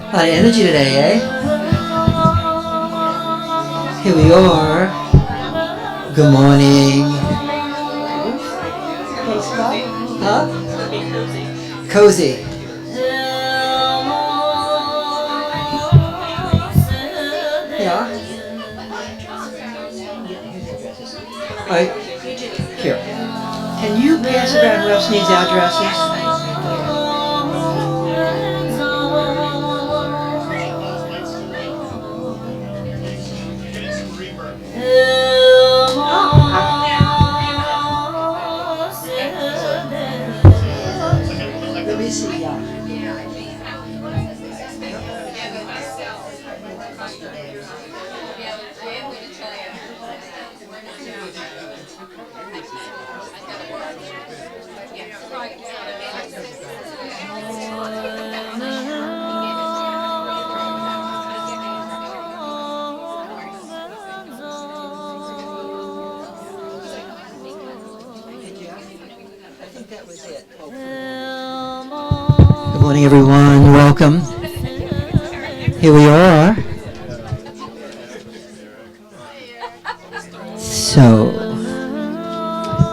A lot of energy today, eh? Here we are. Good morning. Huh? Cozy. Yeah. Alright. Here. Can you pass around who else needs addresses? Let me see, yeah. Good morning, everyone. Welcome. Here we are. So,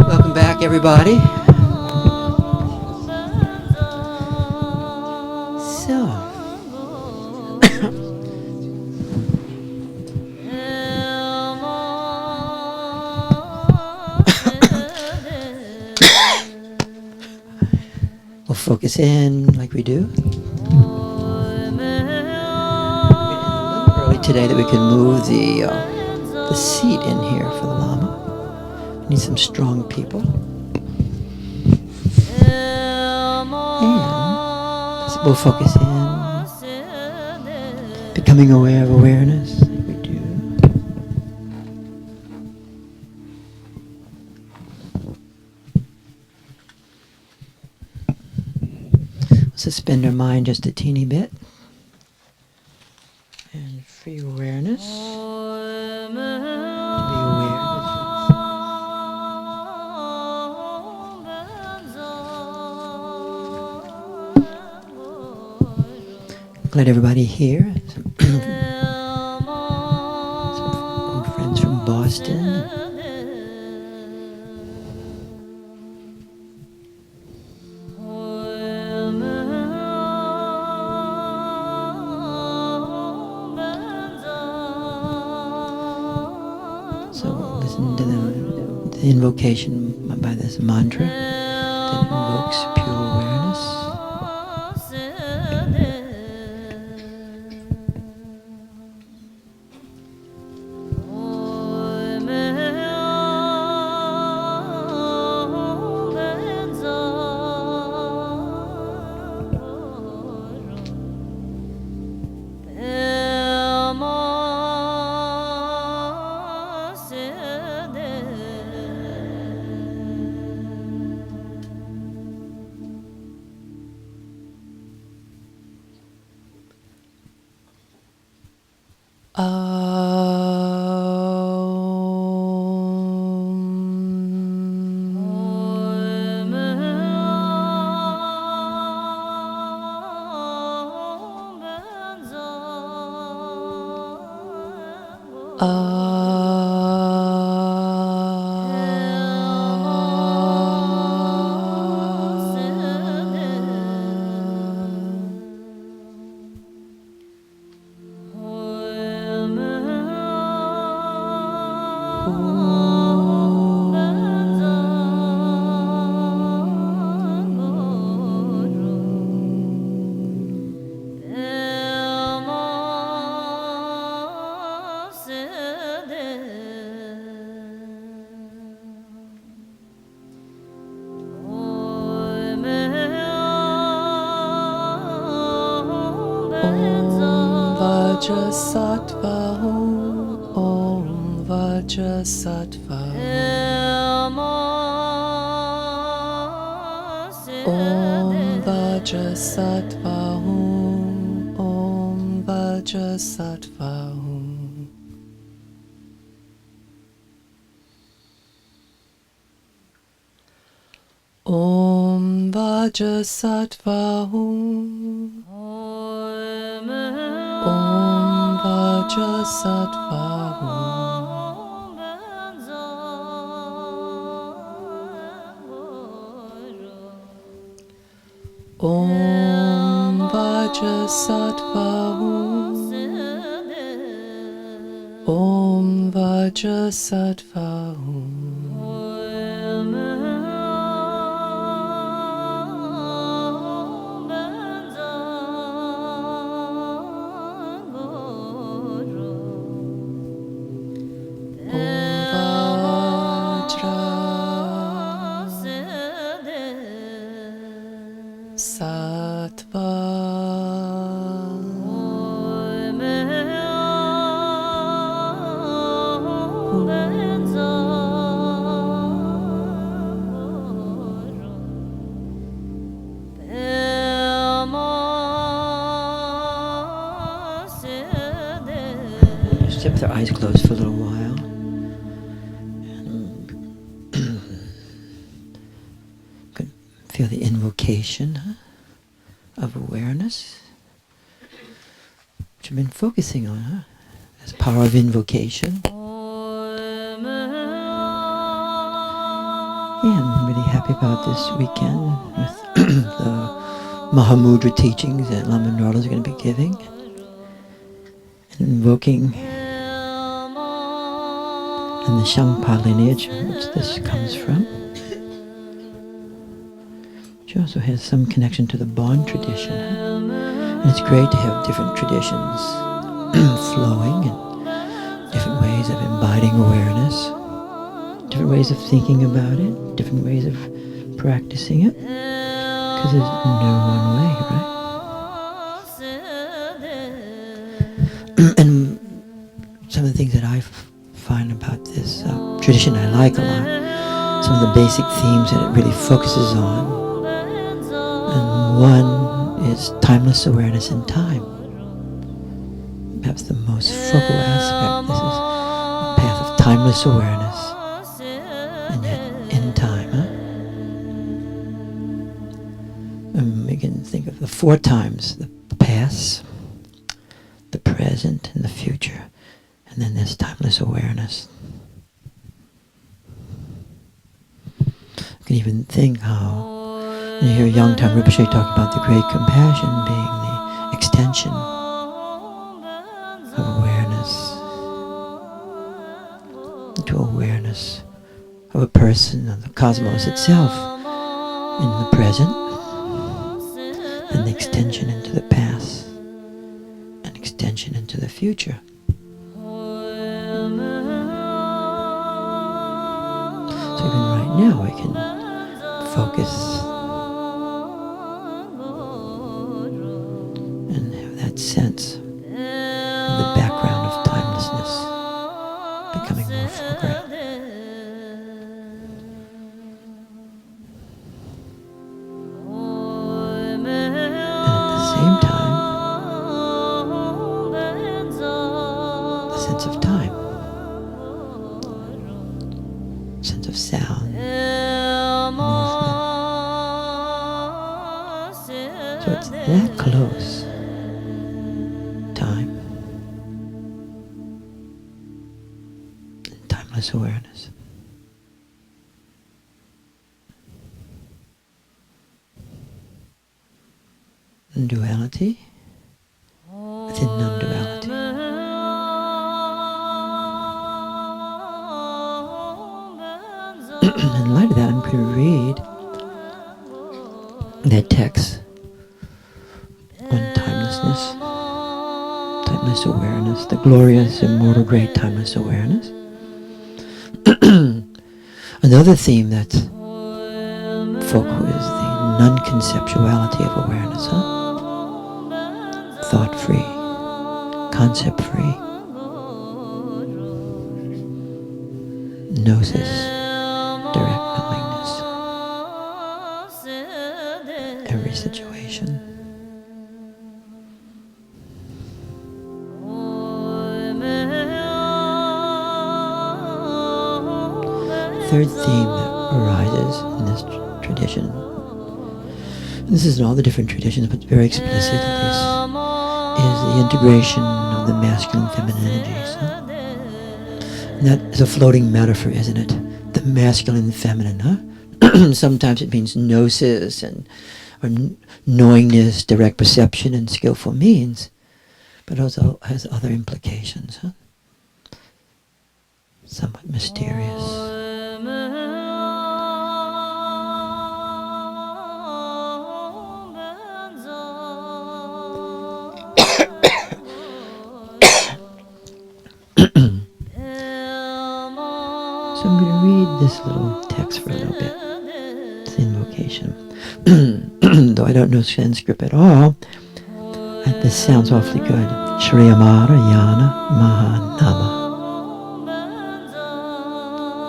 welcome back, everybody. So, we'll focus in like we do. Early today that we can move the seat in here for the Lama. We need some strong people. And we'll focus in. Becoming aware of awareness like we do. Suspend our mind just a teeny bit. And free awareness. To be aware. Glad everybody here. Some friends from Boston. The invocation by this mantra that invokes pure awareness. Vajrasattva Om Vajrasattva Om Vajrasattva Om Vajrasattva Om Vajrasattva Om Vajasattva Om Vajasattva Om Vajasattva Sattva Just sit with our eyes closed for a little while. Could feel the invocation of awareness, which I've been focusing on, as power of invocation. Yeah, I'm really happy about this weekend with the Mahamudra teachings that Lama Nrolo is going to be giving. And invoking and the Shangpa lineage, which this comes from, which also has some connection to the Bon tradition. And it's great to have different traditions flowing and different ways of embodying awareness, different ways of thinking about it, different ways of practicing it, because there's no one way, right? And some of the things that I find about this tradition I like a lot, some of the basic themes that it really focuses on, and one is timeless awareness in time. Perhaps the most focal aspect. This is a path of timeless awareness, and yet in time. And we can think of the 4 times: the past, the present, and the future. And then there's timeless awareness. You can even think how you hear Yongtam Rinpoche talk about the great compassion being the extension of awareness into awareness of a person, of the cosmos itself in the present, and the extension into the past, and extension into the future. So even right now we can focus and have that sense of the background of timelessness becoming more foreground. And at the same time, the sense of time, sense of sound, movement. So it's that close. Time and timeless awareness. And duality within non-duality. In light of that, I'm going to read that text on timelessness, timeless awareness, the glorious, immortal, great timeless awareness. Another theme that's focal is the non-conceptuality of awareness, thought-free, concept-free, gnosis, direct knowingness, every situation. Third theme that arises in this tradition, this is in all the different traditions, but very explicit at least, is the integration of the masculine and feminine energies. Huh? And that is a floating metaphor, isn't it? The masculine and feminine, huh? Sometimes it means gnosis or knowingness, direct perception, and skillful means, but also has other implications, huh? Somewhat mysterious. So I'm going to read this little text for a little bit. It's invocation. Though I don't know Sanskrit at all, this sounds awfully good. Shri Amara Yana Mahanama.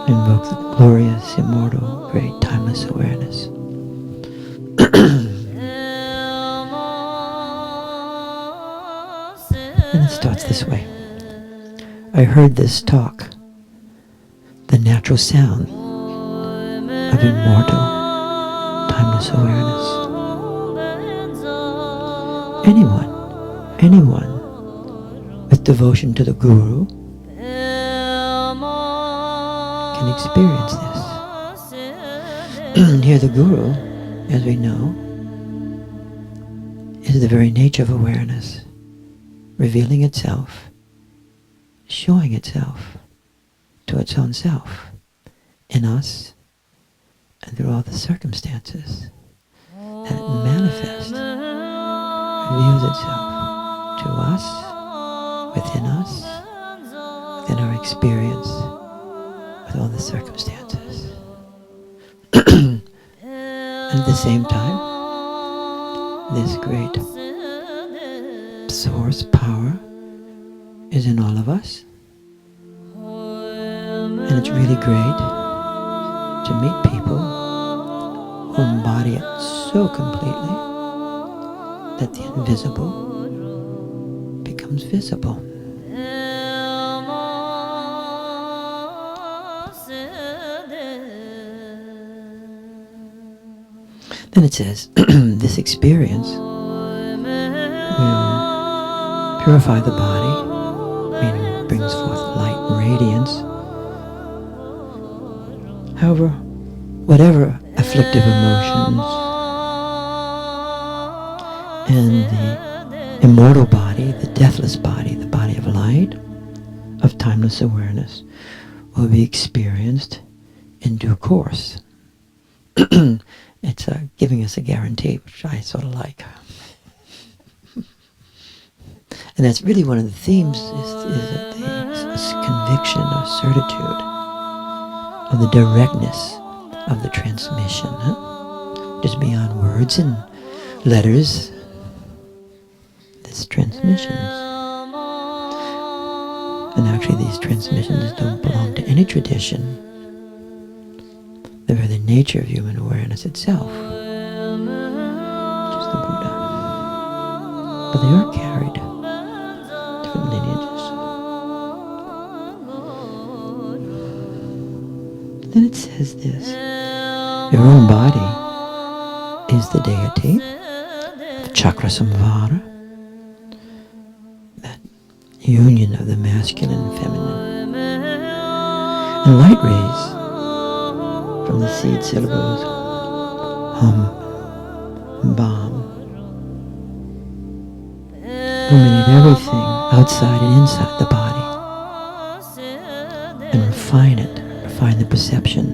Invoke the glorious, immortal, great, timeless awareness. And it starts this way. I heard this talk, the natural sound of immortal, timeless awareness. Anyone with devotion to the Guru can experience this. Here the Guru, as we know, is the very nature of awareness, revealing itself, showing itself to its own self, in us, and through all the circumstances that it manifests, reveals itself to us, within our experience, with all the circumstances. And at the same time, this great source power is in all of us. And it's really great to meet people who embody it so completely that the invisible becomes visible. Then it says, this experience will purify the body, meaning brings forth light and radiance. However, whatever afflictive emotions and the immortal body, the deathless body, the body of light, of timeless awareness, will be experienced in due course. It's giving us a guarantee, which I sort of like. And that's really one of the themes, is this conviction or certitude of the directness of the transmission, just beyond words and letters. This transmissions. And actually these transmissions don't belong to any tradition. They're the nature of human awareness itself, which is the Buddha. But they are carried, different lineages. Then it says this: your own body is the deity of Chakra Samvara, that union of the masculine and feminine. And light rays from the seed syllables Hum, Bam, illuminate everything outside and inside the body, and refine the perception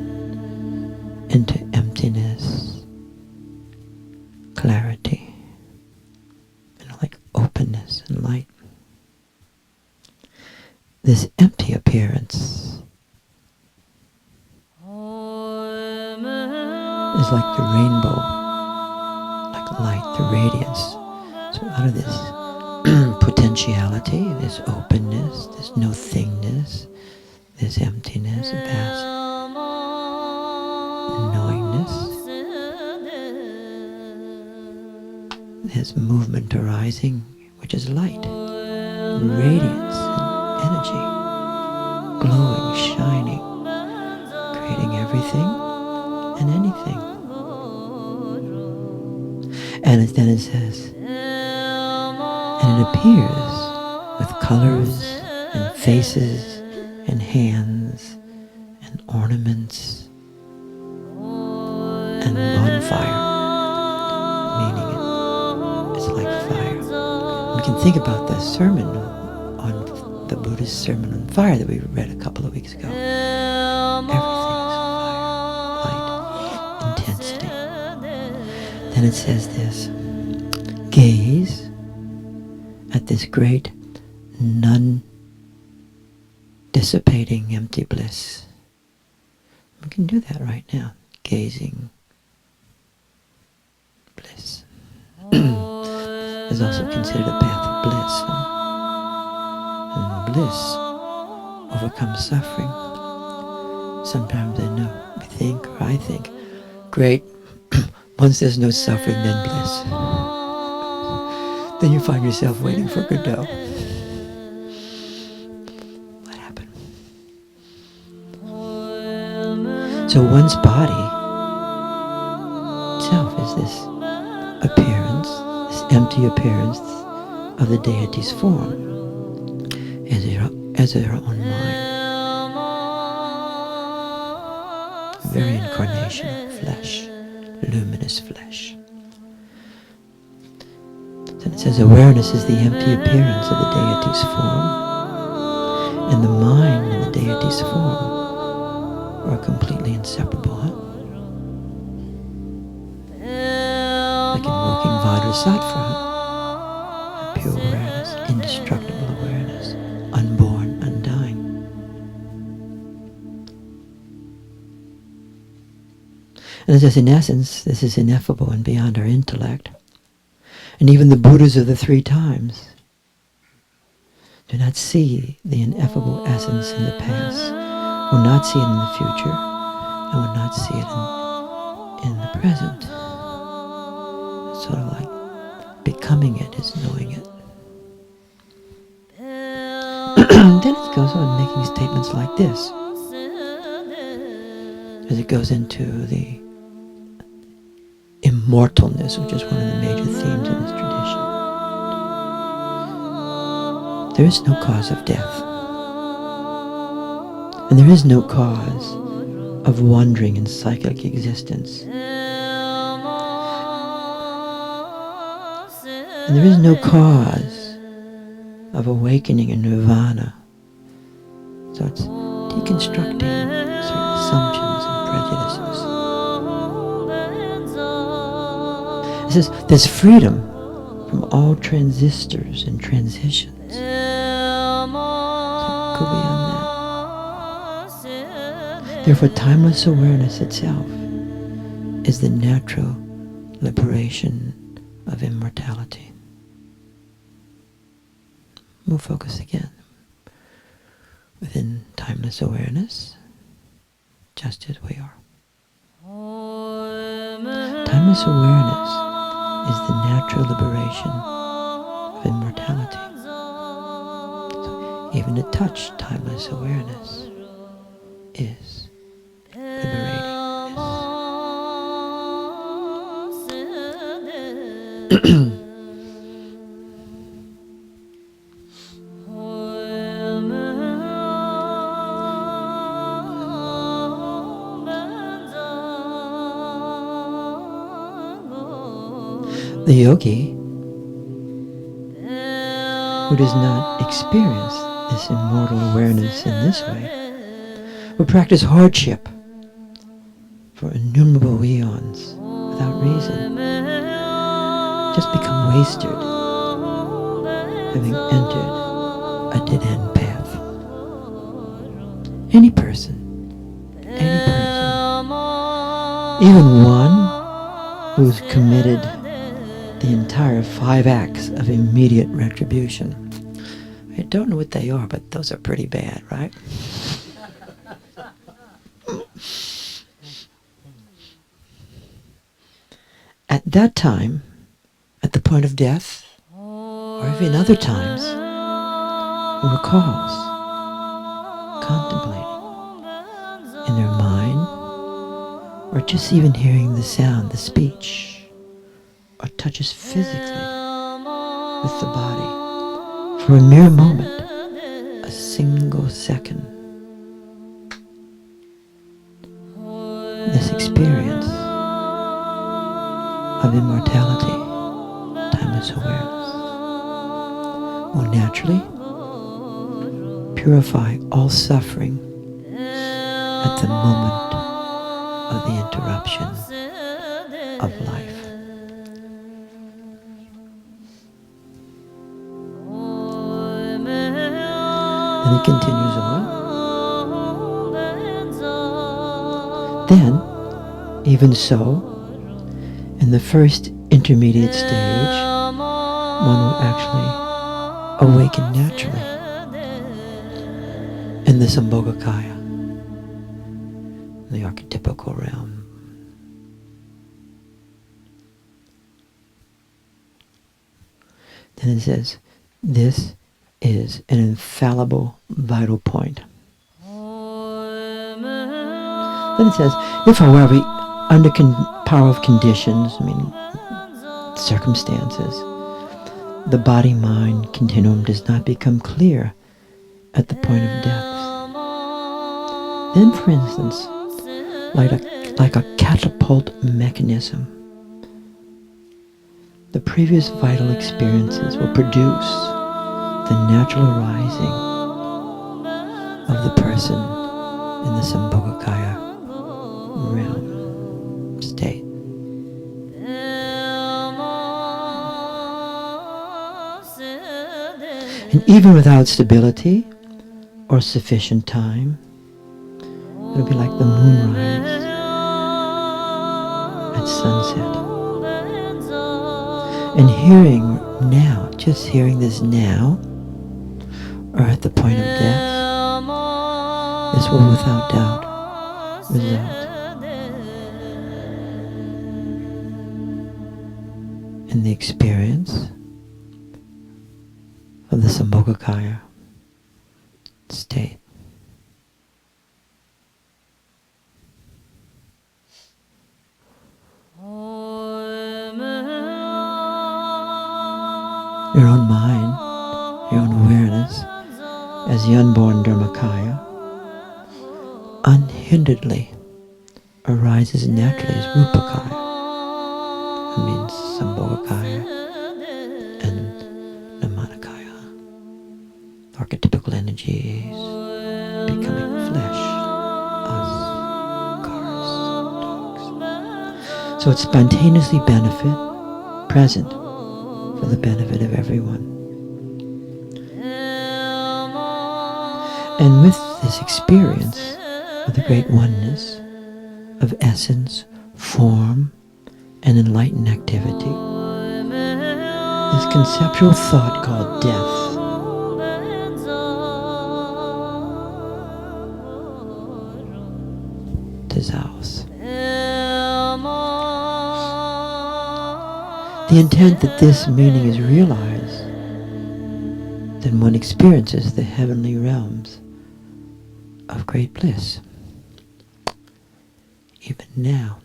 into emptiness, clarity, like openness and light. This empty appearance is like the rainbow, like light, the radiance. So out of this potentiality, this openness, this no thingness, this emptiness, vast knowingness, there's movement arising, which is light, radiance and energy, glowing, shining, creating everything and anything. And then it says, And it appears with colors and faces and hands and ornaments and bonfire, meaning it's like fire. We can think about the sermon on the Buddhist sermon on fire that we read a couple of weeks ago. Everything is fire, light, intensity. Then it says this: gaze at this great non-dissipating empty bliss. We can do that right now. Gazing bliss is also considered a path of bliss. And bliss overcomes suffering. Sometimes we think, or I think, great, once there's no suffering, then bliss. Then you find yourself waiting for Godot. What happened? So one's body itself is this appearance, this empty appearance of the deity's form, as our own mind. The very incarnation of flesh, luminous flesh. Then it says awareness is the empty appearance of the deity's form, and the mind and the deity's form are completely inseparable, like invoking Vajrasattva, pure awareness, indestructible awareness, unborn, undying. And it says, in essence, this is ineffable and beyond our intellect. And even the Buddhas of the 3 times do not see the ineffable essence in the past, will not see it in the future, and will not see it in the present. It's sort of like becoming it is knowing it. Then it goes on making statements like this, as it goes into the immortalness, which is one of the major themes in this tradition. There is no cause of death. And there is no cause of wandering in cyclic existence. And there is no cause of awakening in nirvana. So it's deconstructing certain assumptions and prejudices. It says there's freedom from all transistors and transitions. So go beyond that. Therefore, timeless awareness itself is the natural liberation of immortality. We'll focus again within timeless awareness, just as we are. Timeless awareness is the natural liberation of immortality. So even to touch timeless awareness is liberating. The yogi who does not experience this immortal awareness in this way will practice hardship for innumerable eons without reason, just become wasted, having entered a dead-end path. Any person, even one who's committed the entire 5 acts of immediate retribution. I don't know what they are, but those are pretty bad, right? At that time, at the point of death, or even other times, who recalls, contemplating in their mind, or just even hearing the sound, the speech, or touches physically with the body for a mere moment, a single second, this experience of immortality, timeless awareness, will naturally purify all suffering at the moment of the interruption of life. And it continues on. Then, even so, in the first intermediate stage, one will actually awaken naturally in the Sambhogakaya, the archetypical realm. Then it says, this is an infallible vital point. Then it says, if however, under power of conditions, circumstances, the body-mind continuum does not become clear at the point of death, then, for instance, like a catapult mechanism, the previous vital experiences will produce the natural arising of the person in the Sambhogakaya realm state. And even without stability or sufficient time, it'll be like the moonrise at sunset. And hearing now, just hearing this now, or at the point of death, this will without doubt result in the experience of the Sambhogakaya state. Your own mind, your own awareness, as the unborn Dharmakaya, unhinderedly arises naturally as Rupakaya. It means Sambhogakaya and Nirmanakaya. Archetypical energies becoming flesh, us, cars, dogs. So it's spontaneously present for the benefit of everyone. And with this experience of the great oneness of essence, form, and enlightened activity, this conceptual thought called death dissolves. The intent that this meaning is realized, then one experiences the heavenly realms of great bliss, even now.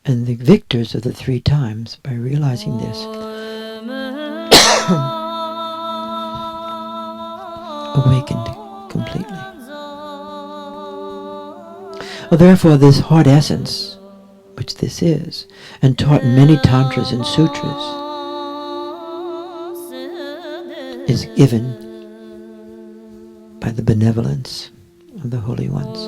And the victors of the three times, by realizing this, awakened completely. Well, therefore, this heart essence, which this is, and taught in many tantras and sutras, is given by the benevolence of the holy ones.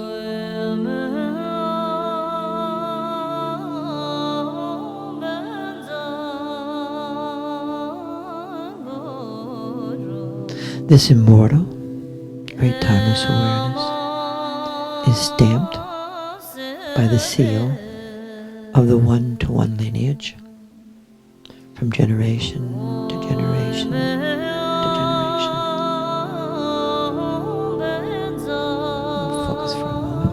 This immortal, great timeless awareness is stamped by the seal of the one-to-one lineage from generation to generation to generation. Focus for a moment.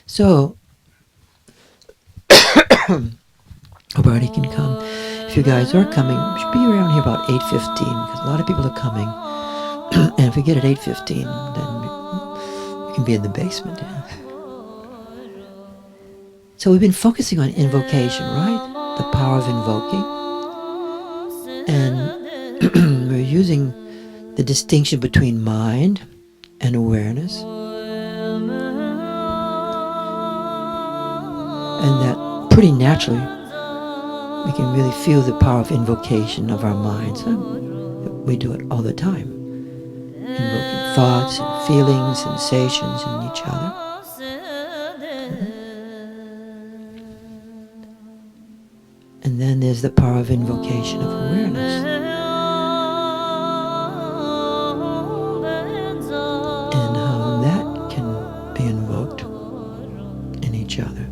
So, hope everybody can come. If you guys are coming, we should be around here about 8:15 because a lot of people are coming. And if we get at 8:15, then we can be in the basement. Yeah. So we've been focusing on invocation, right? The power of invoking. And we're using the distinction between mind and awareness. And that pretty naturally, we can really feel the power of invocation of our minds. We do it all the time. Invoking thoughts and feelings, sensations in each other. And then there's the power of invocation of awareness. And how that can be invoked in each other.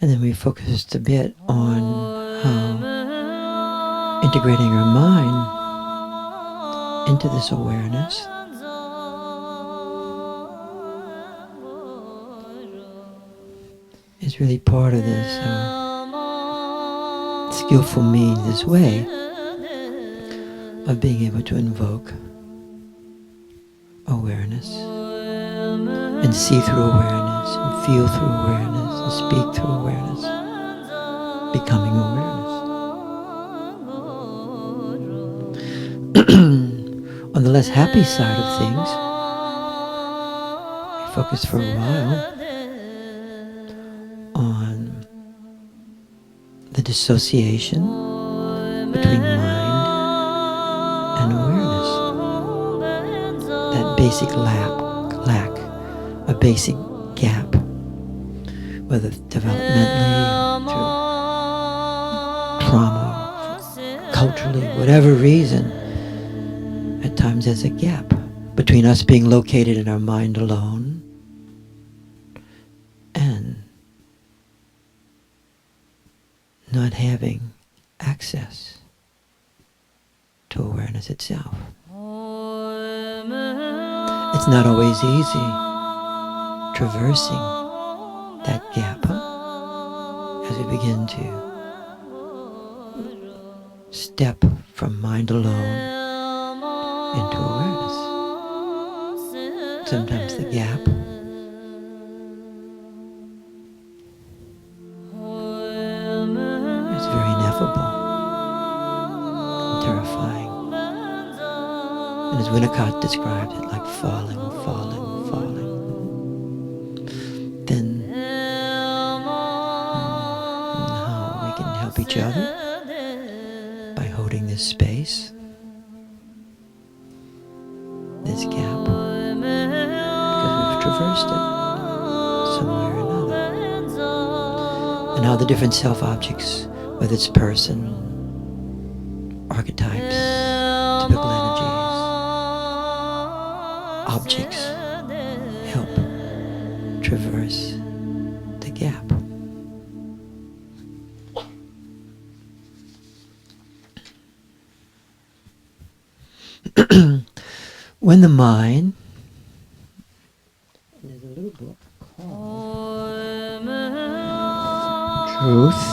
And then we focused a bit on how integrating our mind into this awareness is really part of this skillful means, this way of being able to invoke awareness and see through awareness and feel through awareness and speak through awareness, becoming awareness. On the less happy side of things, we focus for a while on the dissociation between mind and awareness. That basic lack, a basic gap, whether developmentally, through trauma, culturally, whatever reason, at times there's a gap between us being located in our mind alone and not having access to awareness itself. It's not always easy traversing that gap as we begin to step from mind alone into awareness. Sometimes the gap is very ineffable and terrifying. And as Winnicott described it, like falling. Then how we can help each other by holding this space, this gap, because we've traversed it somewhere or another. And how the different self-objects, whether it's person, archetypes, typical energies, objects, help traverse the gap. When the mind, there's a little book called Truth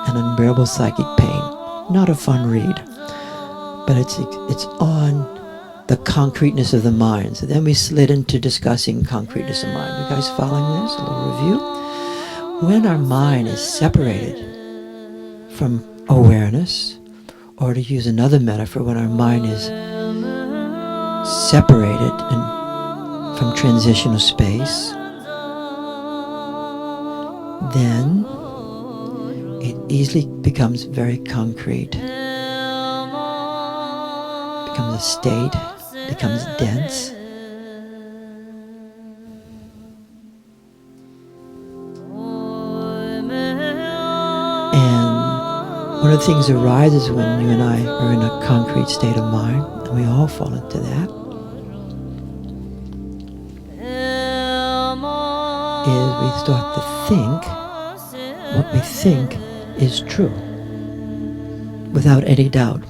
and Unbearable Psychic Pain. Not a fun read, but it's on the concreteness of the mind. So then we slid into discussing concreteness of mind. You guys following this? A little review. When our mind is separated from awareness, or to use another metaphor, when our mind is separated from transitional space, then it easily becomes very concrete, becomes a state, becomes dense. And One of the things that arises when you and I are in a concrete state of mind, and we all fall into that, is we start to think what we think is true, without any doubt.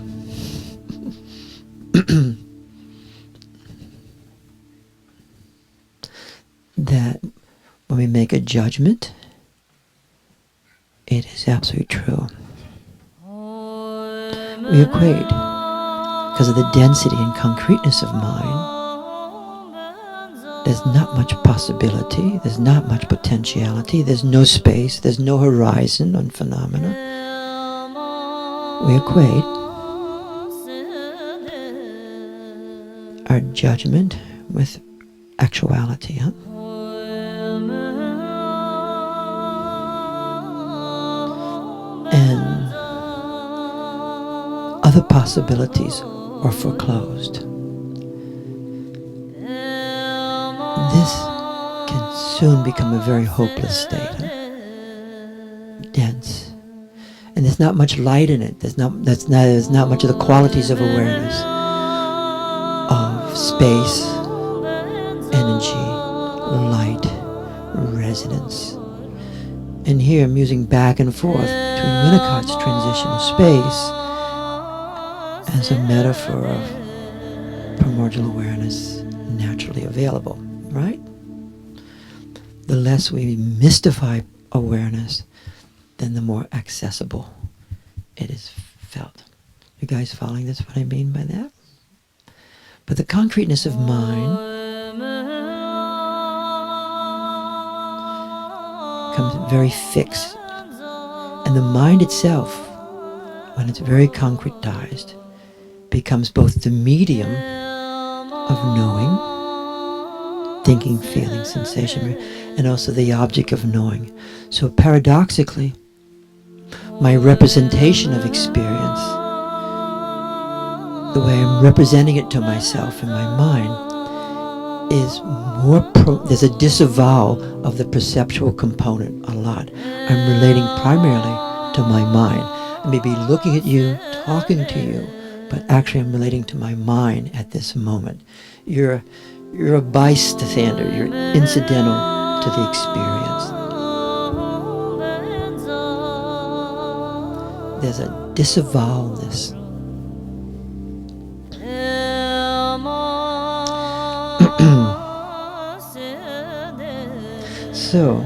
That when we make a judgment, it is absolutely true. We equate, because of the density and concreteness of mind, there's not much possibility, there's not much potentiality, there's no space, there's no horizon on phenomena. We equate our judgment with actuality, huh? And other possibilities are foreclosed. This can soon become a very hopeless state, huh? Dense. And there's not much light in it. There's not much of the qualities of awareness, of space, energy, light, resonance. And here I'm using back and forth between Winnicott's transitional space as a metaphor of primordial awareness naturally available, right? The less we mystify awareness, then the more accessible it is felt. You guys following this, what I mean by that? But the concreteness of mind becomes very fixed. And the mind itself, when it's very concretized, becomes both the medium of knowing, thinking, feeling, sensation, and also the object of knowing. So paradoxically, my representation of experience, the way I'm representing it to myself in my mind, is more there's a disavowal of the perceptual component a lot. I'm relating primarily to my mind. I may be looking at you, talking to you, but actually I'm relating to my mind at this moment. You're a bystander, you're incidental to the experience. There's a disavowalness. So,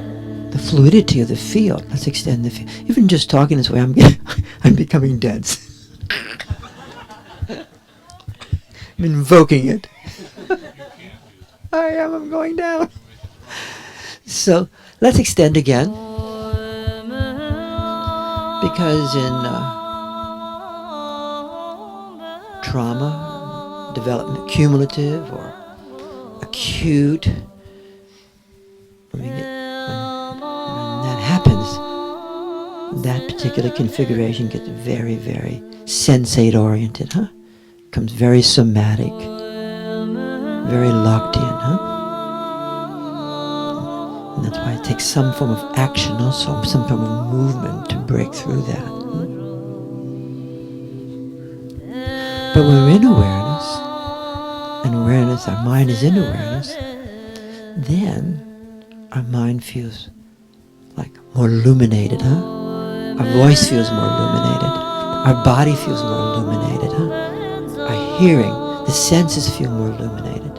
the fluidity of the field, let's extend the field. Even just talking this way, I'm becoming dense. I'm invoking it. I'm going down. So, let's extend again. Because in trauma, development, cumulative or acute, when that happens, that particular configuration gets very, very sensate-oriented, huh? Becomes very somatic, very locked in, huh? And that's why it takes some form of action also, some form of movement to break through that. But when we're in awareness, and awareness, our mind is in awareness, then our mind feels like more illuminated, huh? Our voice feels more illuminated. Our body feels more illuminated, huh? Our hearing, the senses feel more illuminated.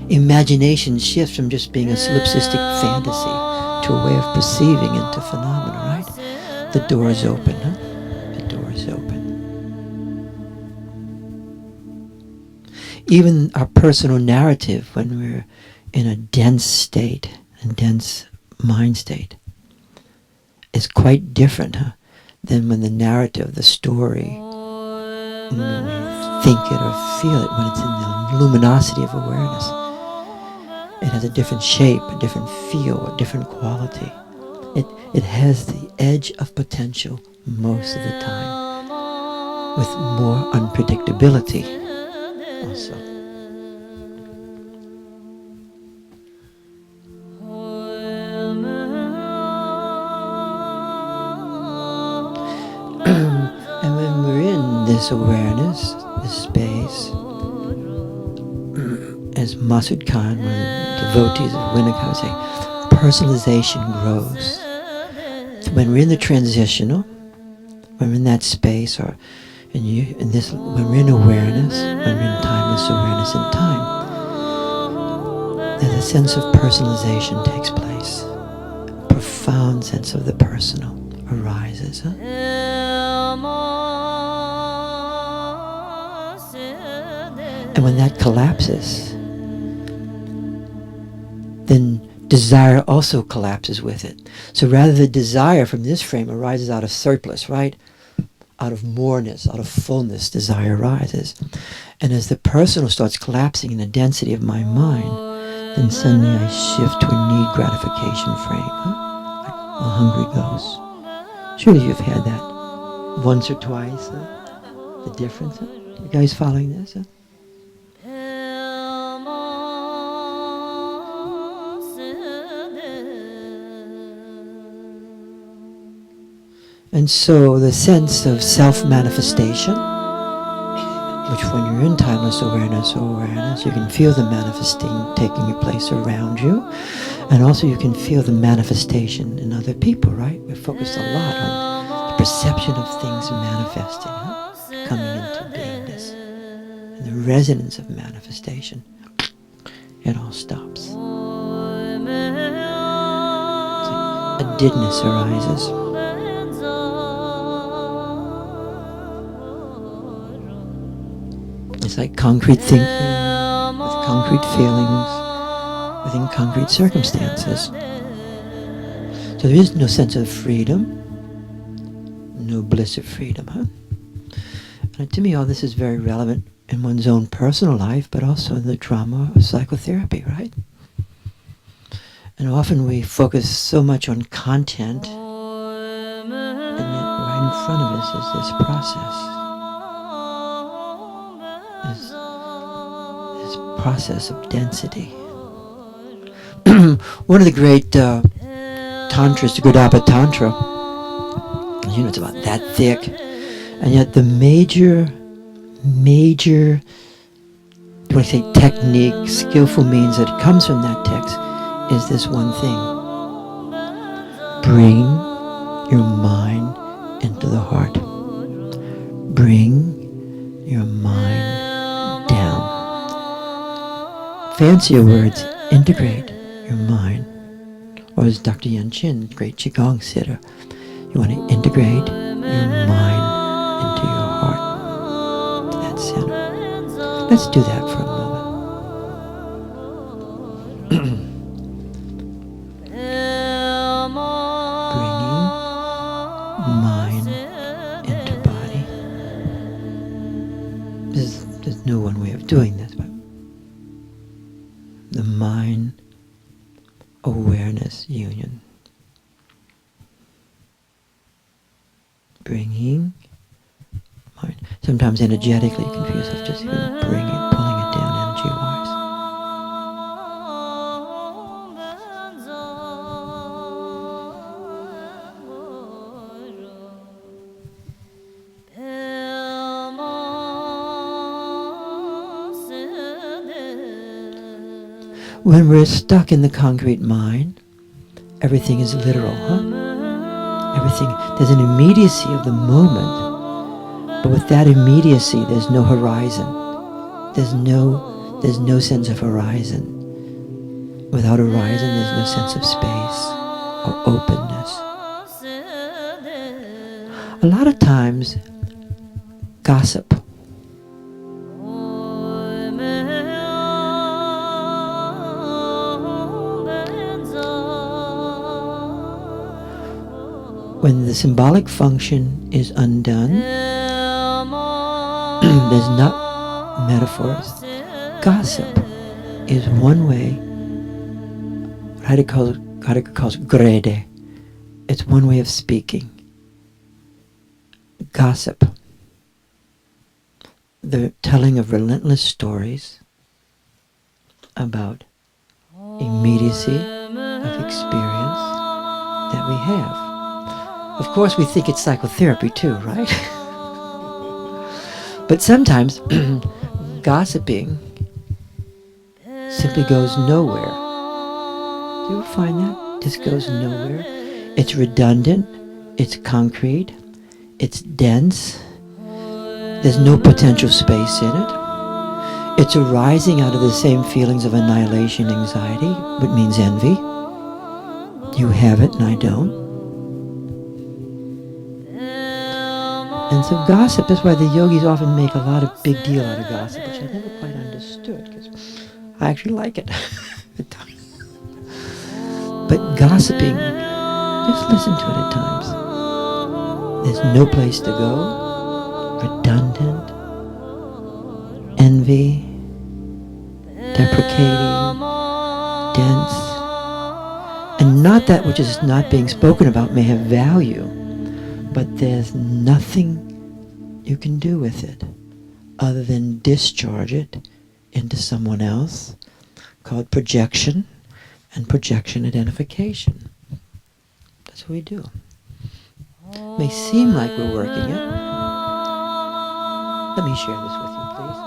Imagination shifts from just being a solipsistic fantasy to a way of perceiving into phenomena, right? The door is open, huh? The door is open. Even our personal narrative, when we're in a dense state, a dense mind state, is quite different, huh, than when the narrative, the story, when we think it or feel it, when it's in the luminosity of awareness. It has a different shape, a different feel, a different quality. It has the edge of potential most of the time, with more unpredictability also. we're in this awareness, this space, as Masud Khan, one of the devotees of Winnicott, would say, personalization grows. So when we're in the transitional, when we're in that space, or when we're in awareness, when we're in timeless awareness in time, then a sense of personalization takes place. A profound sense of the personal arises. And when that collapses, then desire also collapses with it. So rather the desire from this frame arises out of surplus, right? Out of moreness, out of fullness, desire arises. And as the personal starts collapsing in the density of my mind, then suddenly I shift to a need gratification frame. Like a hungry ghost. Surely you've had that once or twice. The difference. You guys following this? And so the sense of self-manifestation, which when you're in timeless awareness or awareness, you can feel the manifesting taking place around you. And also you can feel the manifestation in other people, right? We're focused a lot on the perception of things manifesting, coming into beingness. And the resonance of manifestation, it all stops. It's like a didness arises. It's like concrete thinking with concrete feelings within concrete circumstances. So there is no sense of freedom, no bliss of freedom, And to me, all this is very relevant in one's own personal life, but also in the drama of psychotherapy, right? And often we focus so much on content, and yet right in front of us is this process. This process of density. One of the great tantras, the Gurdwara Tantra, it's about that thick, and yet the major, you want to say technique, skillful means that comes from that text is this one thing. Bring your mind into the heart. Bring your mind down. Fancier words, integrate your mind. Or as Dr. Yan Chin, great Qigong sitter, you want to integrate your mind into your heart, to that center. Let's do that for a moment. Bringing mind into body. There's no one way of doing this, but the mind awareness union. Bringing mind. Sometimes energetically you can feel yourself just even pulling it down energy-wise. When we're stuck in the concrete mind, everything is literal, Everything, there's an immediacy of the moment, but with that immediacy, there's no horizon. There's no sense of horizon. Without horizon, there's no sense of space or openness. A lot of times, gossip. When the symbolic function is undone, there's not metaphors. Gossip is one way. Heidegger calls grede. It's one way of speaking. Gossip. The telling of relentless stories about immediacy of experience that we have. Of course, we think it's psychotherapy too, right? But sometimes gossiping simply goes nowhere. Do you ever find that? Just goes nowhere. It's redundant. It's concrete. It's dense. There's no potential space in it. It's arising out of the same feelings of annihilation, anxiety, which means envy. You have it and I don't. And so gossip, that's why the yogis often make a lot of big deal out of gossip, which I never quite understood, because I actually like it at times. But gossiping, just listen to it at times. There's no place to go, redundant, envy, deprecating, dense. And not that which is not being spoken about may have value, but there's nothing you can do with it other than discharge it into someone else, called projection and projection identification. That's what we do. It may seem like we're working it. Let me share this with you, please.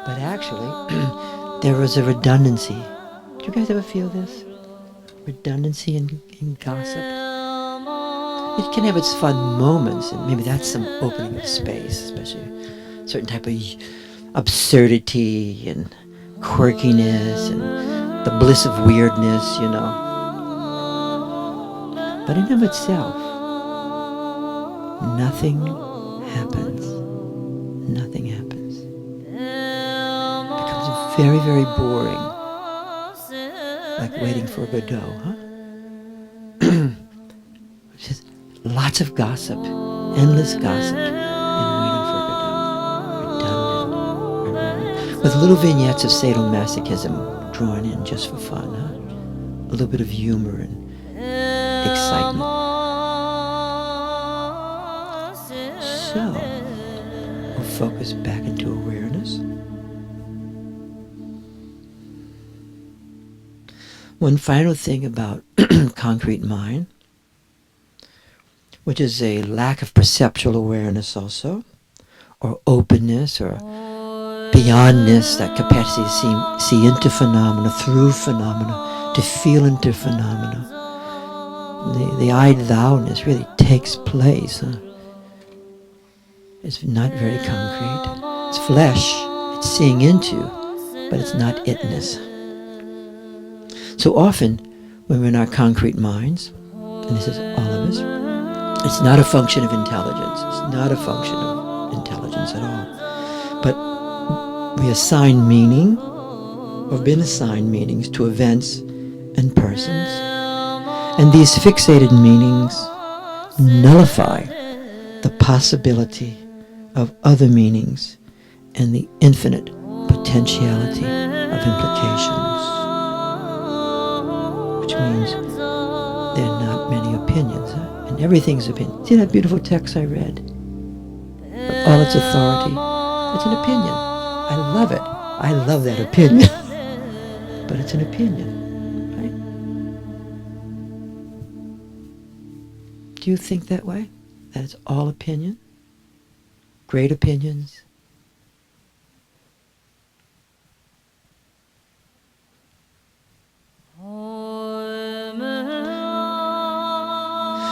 But actually, there is a redundancy. Do you guys ever feel this? Redundancy in gossip? It can have its fun moments, and maybe that's some opening of space, especially a certain type of absurdity and quirkiness and the bliss of weirdness, you know. But in and of itself, nothing happens. Nothing happens. It becomes very, very boring. Like waiting for Godot, huh? Just lots of gossip, endless gossip, and waiting for Godot. Redundant. With little vignettes of sadomasochism drawn in just for fun, huh? A little bit of humor and excitement. So, we'll focus back into awareness. One final thing about concrete mind, which is a lack of perceptual awareness also, or openness, or beyondness, that capacity to see into phenomena, through phenomena, to feel into phenomena. The I-thou-ness really takes place. Huh? It's not very concrete. It's flesh. It's seeing into, but it's not itness. So often, when we're in our concrete minds, and this is all of us, it's not a function of intelligence. It's not a function of intelligence at all. But we assign meaning, or have been assigned meanings to events and persons. And these fixated meanings nullify the possibility of other meanings and the infinite potentiality of implications. Which means there are not many opinions, huh? And everything's opinion. See that beautiful text I read? With all its authority, it's an opinion. I love it. I love that opinion. But it's an opinion, right? Do you think that way? That it's all opinion? Great opinions?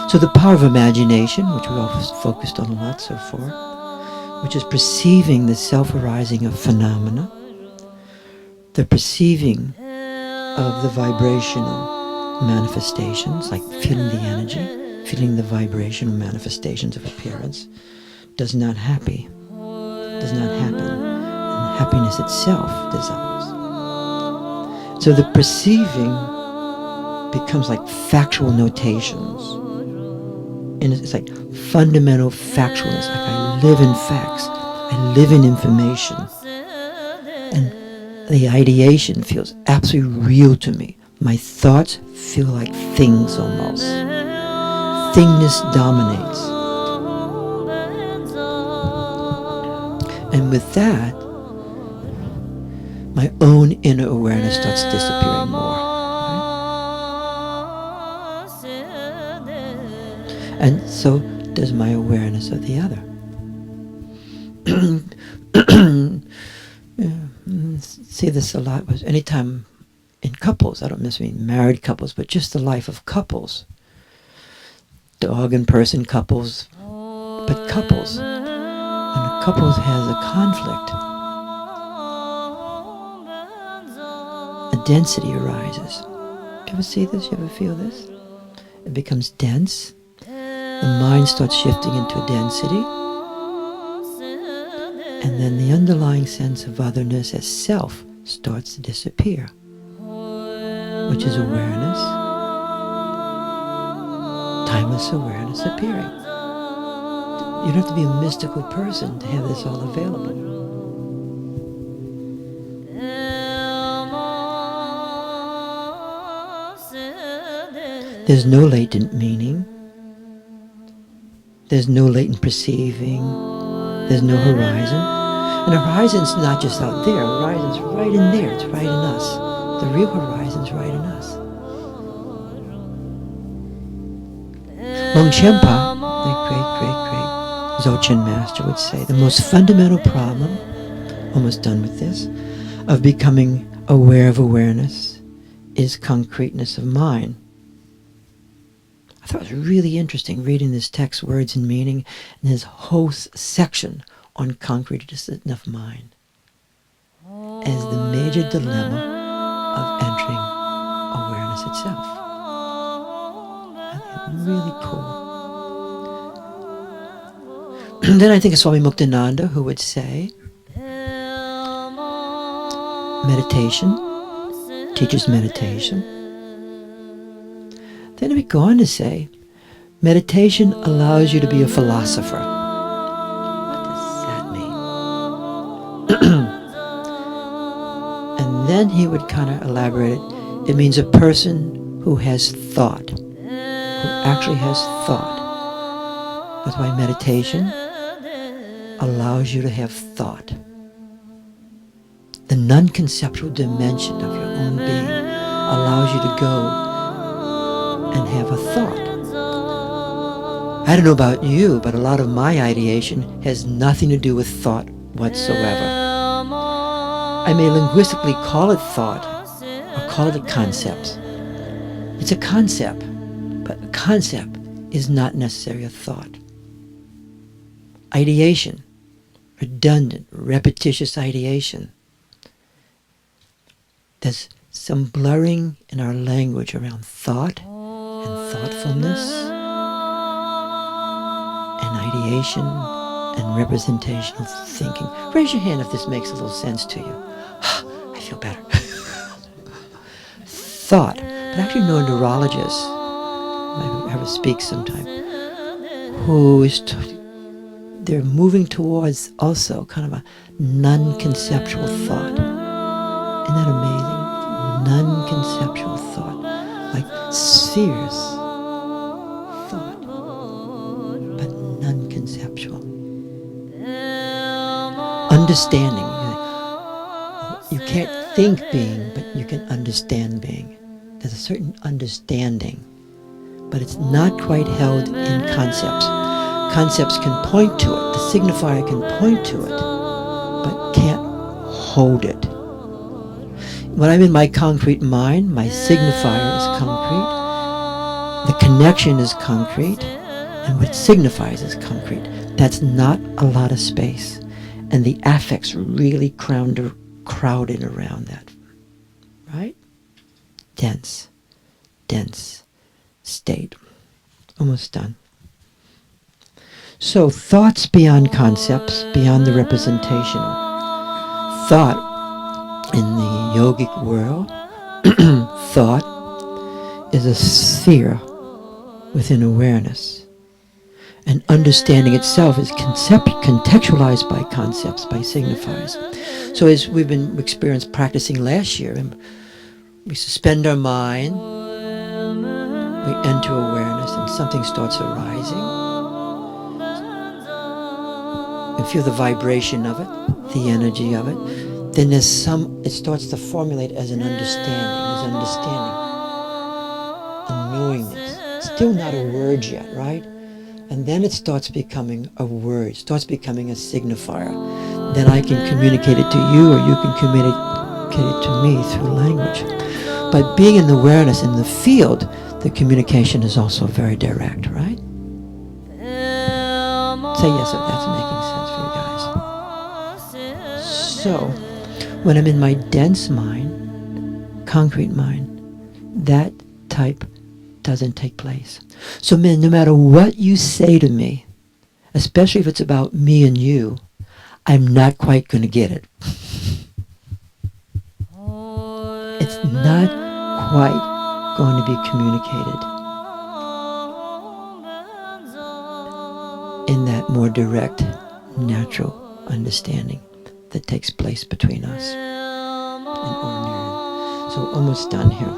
So the power of imagination, which we've all focused on a lot so far, which is perceiving the self-arising of phenomena, the perceiving of the vibrational manifestations, like feeling the energy, feeling the vibrational manifestations of appearance, does not happen. And happiness itself dissolves. So the perceiving becomes like factual notations. And it's like fundamental factualness, like I live in facts, I live in information. And the ideation feels absolutely real to me. My thoughts feel like things almost. Thingness dominates. And with that, my own inner awareness starts disappearing more. And so does my awareness of the other. see this a lot was anytime in couples, I don't necessarily mean married couples, but just the life of couples. Dog and person couples, but couples. When a couple has a conflict, a density arises. Do you ever see this? You ever feel this? It becomes dense. The mind starts shifting into density. And then the underlying sense of otherness as self starts to disappear, which is awareness, timeless awareness appearing. You don't have to be a mystical person to have this all available. There's no latent meaning. There's no latent perceiving. There's no horizon. And the horizon's not just out there. The horizon's right in there. It's right in us. The real horizon's right in us. Longchenpa, the great Dzogchen master, would say, the most fundamental problem, almost done with this, of becoming aware of awareness is concreteness of mind. I thought it was really interesting reading this text, Words and Meaning, and his whole section on concreteness of mind as the major dilemma of entering awareness itself. I think it's really cool. Then I think of Swami Muktananda, who would say, meditation teaches meditation. Then he would go on to say, meditation allows you to be a philosopher. What does that mean? And then he would kind of elaborate it. It means a person who has thought, who actually has thought. That's why meditation allows you to have thought. The non-conceptual dimension of your own being allows you to go and have a thought. I don't know about you, but a lot of my ideation has nothing to do with thought whatsoever. I may linguistically call it thought or call it a concept. It's a concept, but a concept is not necessarily a thought. Ideation, redundant, repetitious ideation. There's some blurring in our language around thought and thoughtfulness and ideation and representational thinking. Raise your hand if this makes a little sense to you. I feel better. Thought. But I actually know a neurologist, I have a speak sometime, who is they're moving towards also kind of a non-conceptual thought. Isn't that amazing? Non-conceptual thought. Like spheres thought, but non-conceptual. Understanding. You can't think being, but you can understand being. There's a certain understanding, but it's not quite held in concepts. Concepts can point to it. The signifier can point to it, but can't hold it. When I'm in my concrete mind, my signifier is concrete, the connection is concrete, and what it signifies is concrete. That's not a lot of space. And the affects really crowded around that. Right? Dense state. Almost done. So thoughts beyond concepts, beyond the representational. Thought in the yogic world, thought is a sphere within awareness. And understanding itself is contextualized by concepts, by signifiers. So as we've been experienced practicing last year, we suspend our mind, we enter awareness, and something starts arising. We feel the vibration of it, the energy of it. Then it starts to formulate as an understanding, a knowingness. Still not a word yet, right? And then it starts becoming a word, starts becoming a signifier. Then I can communicate it to you, or you can communicate it to me through language. But being in the awareness in the field, the communication is also very direct, right? Say yes if that's making sense for you guys. So, when I'm in my dense mind, concrete mind, that type doesn't take place. So no matter what you say to me, especially if it's about me and you, I'm not quite going to get it. It's not quite going to be communicated in that more direct, natural understanding that takes place between us and ordinary. So almost done here.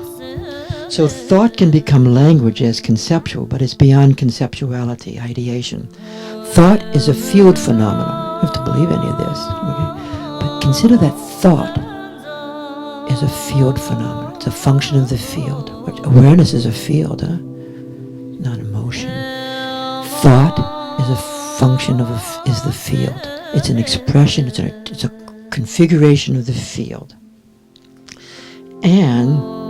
So thought can become language as conceptual, but it's beyond conceptuality, ideation. Thought is a field phenomenon. You don't have to believe any of this, okay? But consider that thought is a field phenomenon. It's a function of the field. Awareness is a field, not emotion. Thought is a function is the field. It's an expression. It's a configuration of the field. And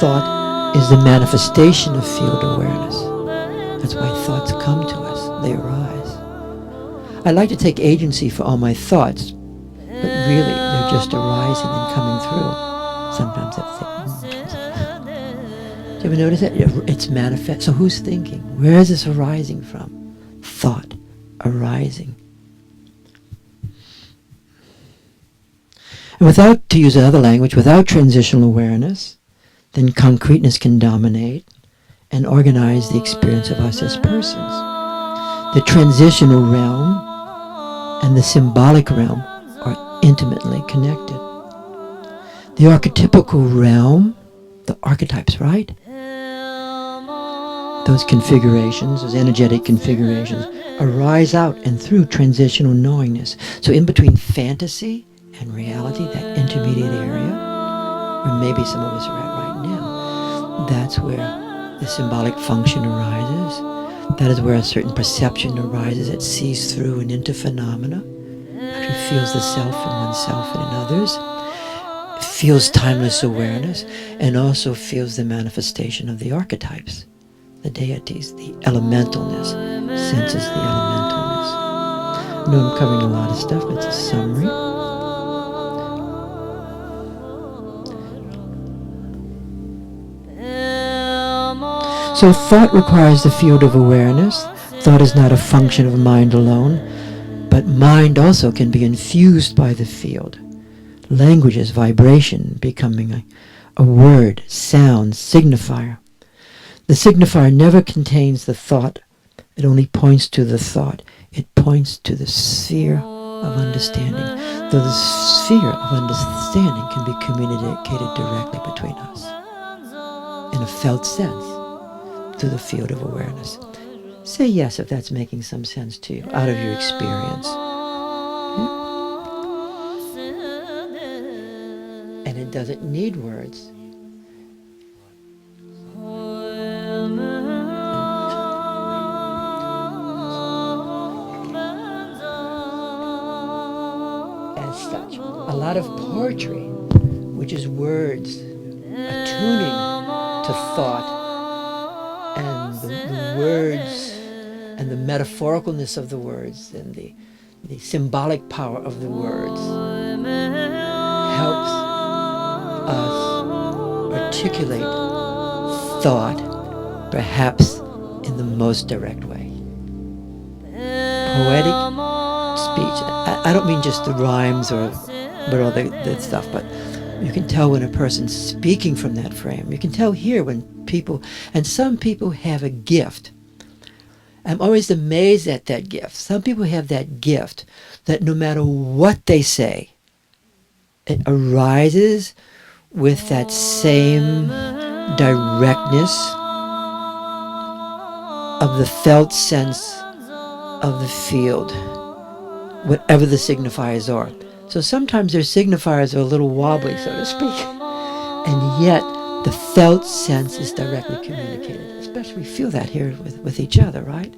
thought is the manifestation of field awareness. That's why thoughts come to us. They arise. I like to take agency for all my thoughts, but really they're just arising and coming through. Sometimes that's do you ever notice that? It's manifest. So who's thinking? Where is this arising from? Thought arising. And without, to use another language, without transitional awareness, then concreteness can dominate and organize the experience of us as persons. The transitional realm and the symbolic realm are intimately connected. The archetypical realm, the archetypes, right? Those configurations, those energetic configurations, arise out and through transitional knowingness. So in between fantasy and reality, that intermediate area, where maybe some of us are at right now, that's where the symbolic function arises. That is where a certain perception arises that sees through and into phenomena, actually feels the self in oneself and in others, feels timeless awareness, and also feels the manifestation of the archetypes, the deities, the elementalness, senses the elementalness. I know I'm covering a lot of stuff, but it's a summary. So thought requires the field of awareness. Thought is not a function of mind alone, but mind also can be infused by the field. Language is vibration, becoming a word, sound, signifier. The signifier never contains the thought. It only points to the thought. It points to the sphere of understanding. Though the sphere of understanding can be communicated directly between us in a felt sense through the field of awareness. Say yes if that's making some sense to you out of your experience. Yeah? And it doesn't need words. As such, a lot of poetry, which is words, attuning to thought, and the words and the metaphoricalness of the words and the symbolic power of the words helps us articulate thought perhaps in the most direct way. Poetic speech. I don't mean just the rhymes but all the stuff, but you can tell when a person's speaking from that frame. You can tell here when people, and some people have a gift. I'm always amazed at that gift. Some people have that gift that no matter what they say, it arises with that same directness of the felt sense of the field, whatever the signifiers are. So sometimes their signifiers are a little wobbly, so to speak, and yet the felt sense is directly communicated. especially we feel that here with each other, right?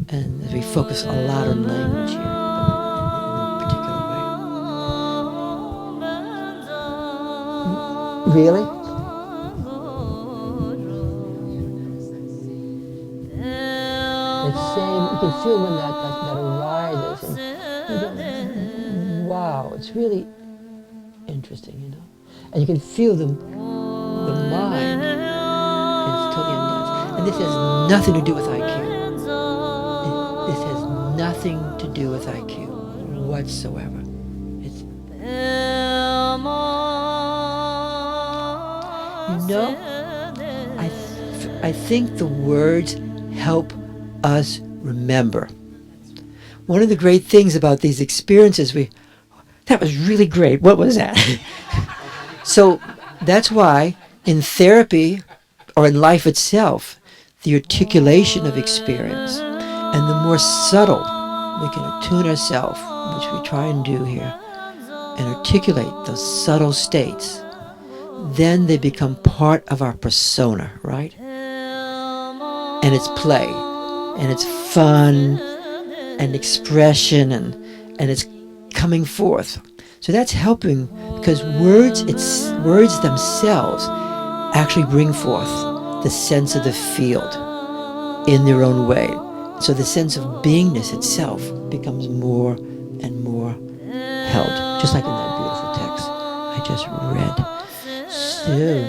And we focus a lot on language here, but in a particular way. Really? The same, you can feel when that arises, and wow, it's really interesting, you know. And you can feel the mind is totally undone. And this has nothing to do with IQ. This has nothing to do with IQ whatsoever. It's, you know, I think the words help us remember. One of the great things about these experiences, that was really great. What was that? So that's why in therapy or in life itself, the articulation of experience and the more subtle we can attune ourselves, which we try and do here, and articulate those subtle states, then they become part of our persona, right? And it's play, and it's fun, and expression, and it's coming forth. So that's helping, because words themselves actually bring forth the sense of the field in their own way. So the sense of beingness itself becomes more and more held, just like in that beautiful text I just read. So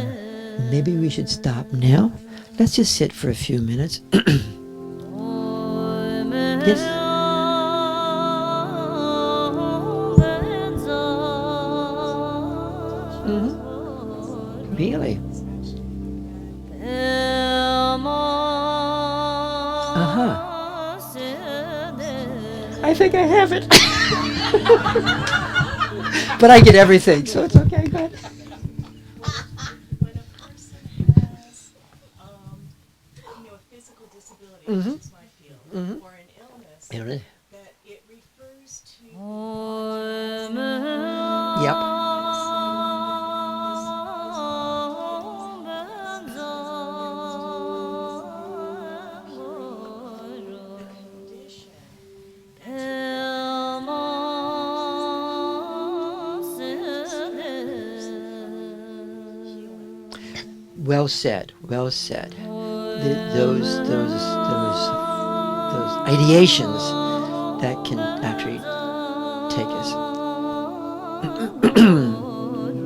maybe we should stop now. Let's just sit for a few minutes. Yes? Really? Uh-huh. I think I have it. But I get everything, so it's okay. Go ahead. When a person has, a physical disability, which is my field, or an illness, that it refers to Yep. Well said. Well said. Those ideations that can actually take us.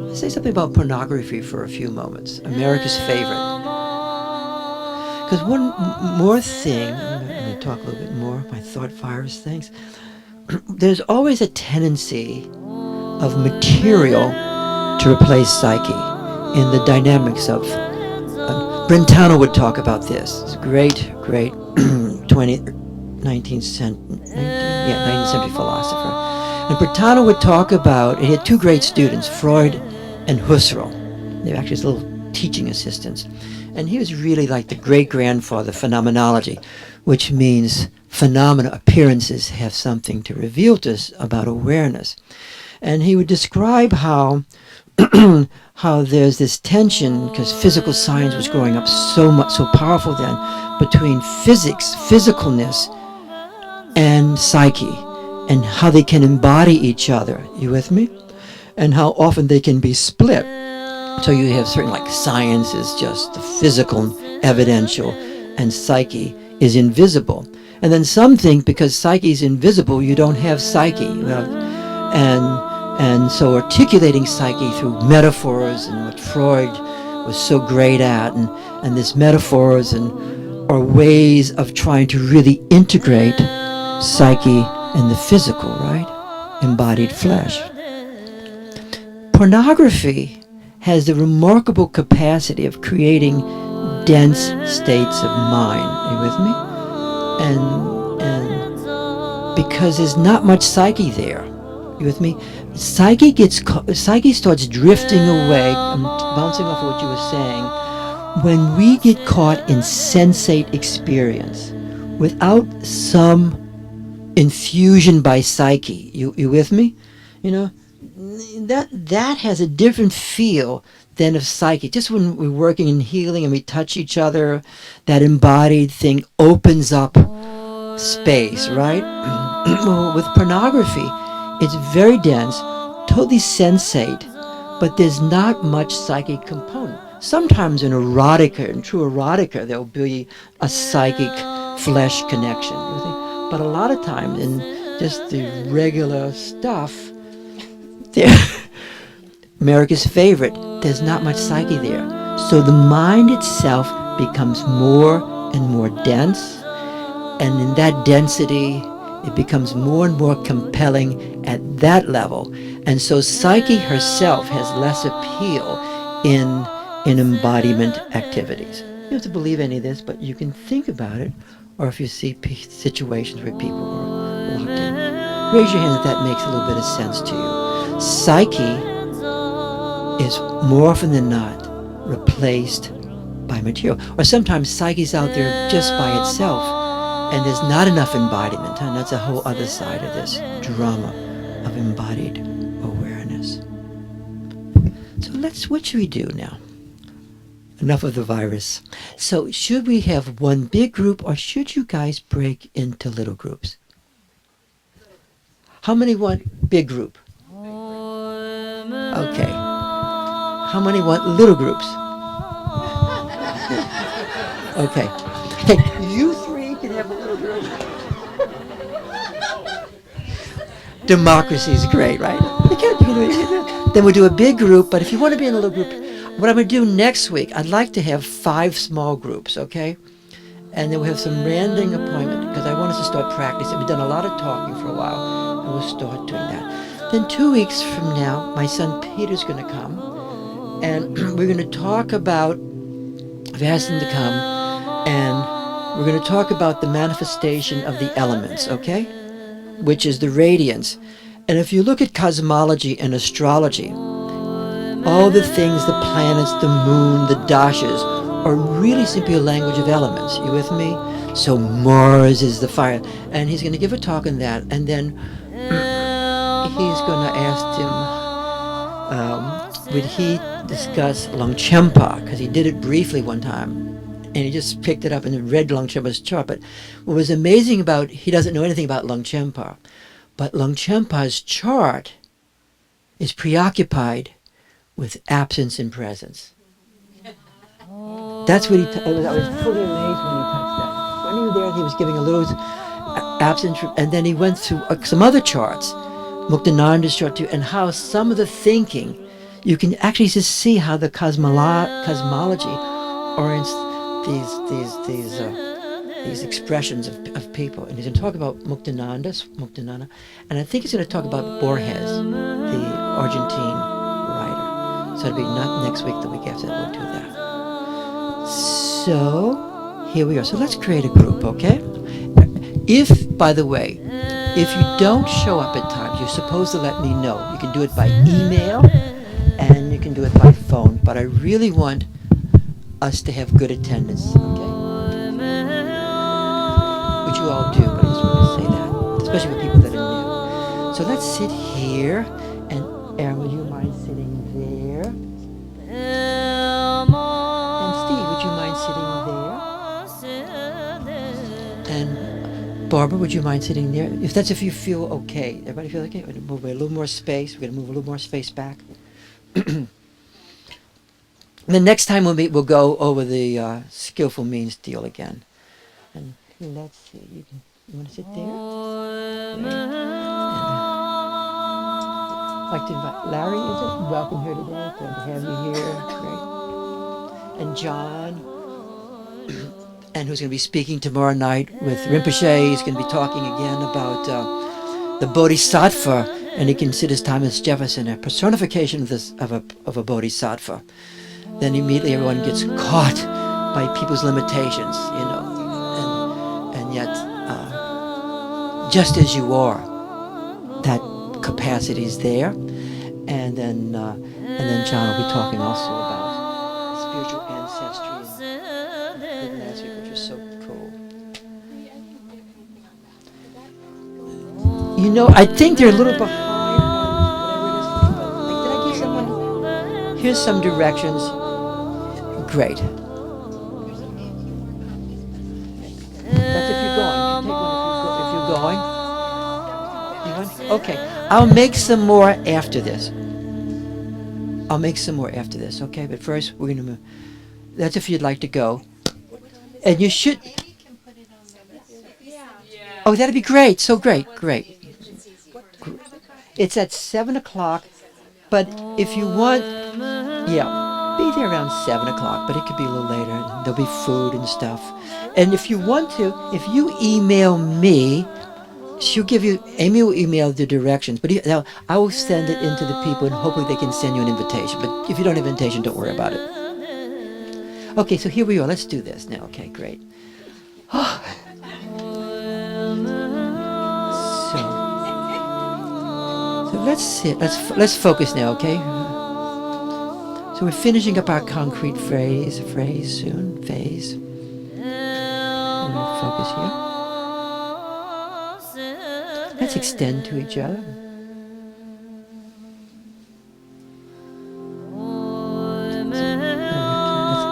Let's say something about pornography for a few moments. America's favorite. Because one more thing, I'm going to talk a little bit more, my thought virus things. There's always a tendency of material to replace psyche in the dynamics of Brentano would talk about this. It's a great 19th century philosopher. And Brentano would talk about, he had two great students, Freud and Husserl. They were actually his little teaching assistants. And he was really like the great-grandfather of phenomenology, which means phenomena, appearances, have something to reveal to us about awareness. And he would describe how there's this tension, because physical science was growing up so powerful then, between physics, physicalness, and psyche, and how they can embody each other. You with me? And how often they can be split. So you have certain, like, science is just the physical, evidential, and psyche is invisible. And then some think because psyche is invisible, you don't have psyche. And so articulating psyche through metaphors, and what Freud was so great at, and these metaphors are ways of trying to really integrate psyche and the physical, right? Embodied flesh. Pornography has the remarkable capacity of creating dense states of mind. Are you with me? And because there's not much psyche there. You with me? Psyche starts drifting away. I'm bouncing off of what you were saying. When we get caught in sensate experience without some infusion by psyche, you with me? that has a different feel than of psychic. Just when we're working in healing and we touch each other, that embodied thing opens up space, right? Well, with pornography, it's very dense, totally sensate, but there's not much psychic component. Sometimes in erotica, in true erotica, there'll be a psychic flesh connection. But a lot of times in just the regular stuff, there, America's favorite, there's not much psyche there. So the mind itself becomes more and more dense, and in that density, it becomes more and more compelling at that level. And so psyche herself has less appeal in embodiment activities. You don't have to believe any of this, but you can think about it, or if you see situations where people are locked in. Raise your hand if that makes a little bit of sense to you. Psyche is more often than not replaced by material. Or sometimes psyche's out there just by itself, and there's not enough embodiment, and that's a whole other side of this drama of embodied awareness. So what should we do now? Enough of the virus. So should we have one big group, or should you guys break into little groups? How many want big group? Okay. How many want little groups? Okay. Hey, you three can have a little group. Democracy is great, right? Then we'll do a big group, but if you want to be in a little group, what I'm going to do next week, I'd like to have 5 small groups, okay? And then we'll have some random appointment, because I want us to start practicing. We've done a lot of talking for a while, and we'll start doing that. Then 2 weeks from now, my son Peter's going to come, and we're going to talk about, I've asked him to come, and we're going to talk about the manifestation of the elements, okay? Which is the radiance. And if you look at cosmology and astrology, all the things, the planets, the moon, the dashas, are really simply a language of elements. You with me? So Mars is the fire. And he's going to give a talk on that. And then he's going to ask him, would he discuss Longchenpa? Because he did it briefly one time. And he just picked it up and read Longchenpa's chart. But what was amazing about, he doesn't know anything about Longchenpa. But Longchenpa's chart is preoccupied with absence and presence. That's what I was fully amazed when he touched that. When he was there, he was giving a little absence, and then he went through some other charts, Muktananda's chart too, and how some of the thinking, you can actually just see how the cosmology orients these expressions of people. And he's going to talk about Muktananda, and I think he's going to talk about Borges, the Argentine writer. So it'll be not next week, the week after that, we'll do that. So, here we are. So let's create a group, okay? If, by the way, if you don't show up at times, you're supposed to let me know. You can do it by email, and you can do it by phone, but I really want us to have good attendance, okay? Which you all do, but I just want to say that, especially with people that are new. So let's sit here, and Aaron, would you mind sitting there? And Steve, would you mind sitting there? And Barbara, would you mind sitting there? If you feel okay. Everybody feel okay? We're going to move a little more space. We're going to move a little more space back. The next time we'll meet, we'll go over the skillful means deal again. And let's see. You want to sit there? I'd like to invite Larry, is it? Welcome here today. Glad to have you here. Great. And John, and who's going to be speaking tomorrow night with Rinpoche. He's going to be talking again about the Bodhisattva, and he considers Thomas Jefferson a personification of a Bodhisattva. Then immediately everyone gets caught by people's limitations, and yet, just as you are, that capacity is there. And then John will be talking also about spiritual ancestry and last week, which is so cool. I think they're a little behind on whatever it is Here's some directions. Great. That's if you're going. You take one if you're going. You want? Okay. I'll make some more after this. I'll make some more after this, okay? But first, we're going to... That's if you'd like to go. And you should... Oh, that'd be great. So great. Great. It's at 7 o'clock. But if you want... Yeah, be there around 7 o'clock. But it could be a little later. There'll be food and stuff. And if you want to, if you email me... She'll give you, Amy will email the directions, but now I will send it into the people and hopefully they can send you an invitation. But if you don't have an invitation, don't worry about it. Okay, so here we are. Let's do this now. Okay, great. So let's sit. Let's focus now. Okay. So we're finishing up our concrete phrase soon. Phase. I'm gonna focus here. Let's extend to each other.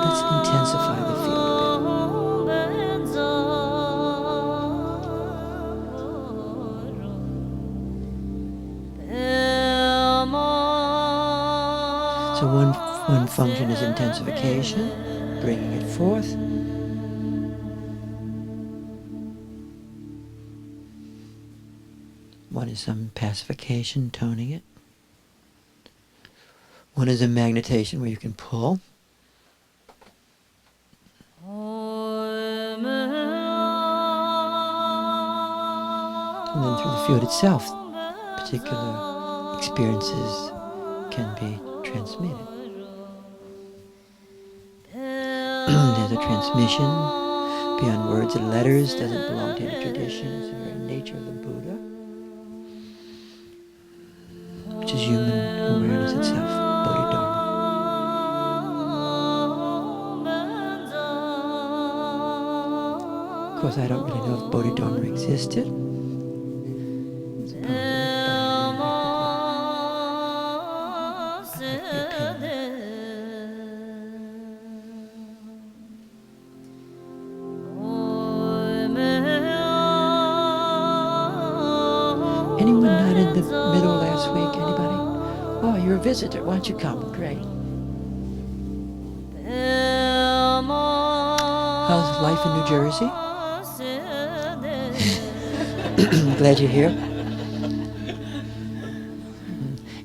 Let's intensify the field a bit. So one function is intensification, bringing it forth. One is some pacification, toning it. One is a magnetation where you can pull. And then through the field itself, particular experiences can be transmitted. There's a transmission beyond words and letters, doesn't belong to any tradition, it's the very nature of the Buddha, which is human awareness itself, Bodhidharma. Of course, I don't really know if Bodhidharma existed. Anyone not in the middle last week? Anybody? Oh, you're a visitor. Why don't you come? Great. How's life in New Jersey? Glad you're here.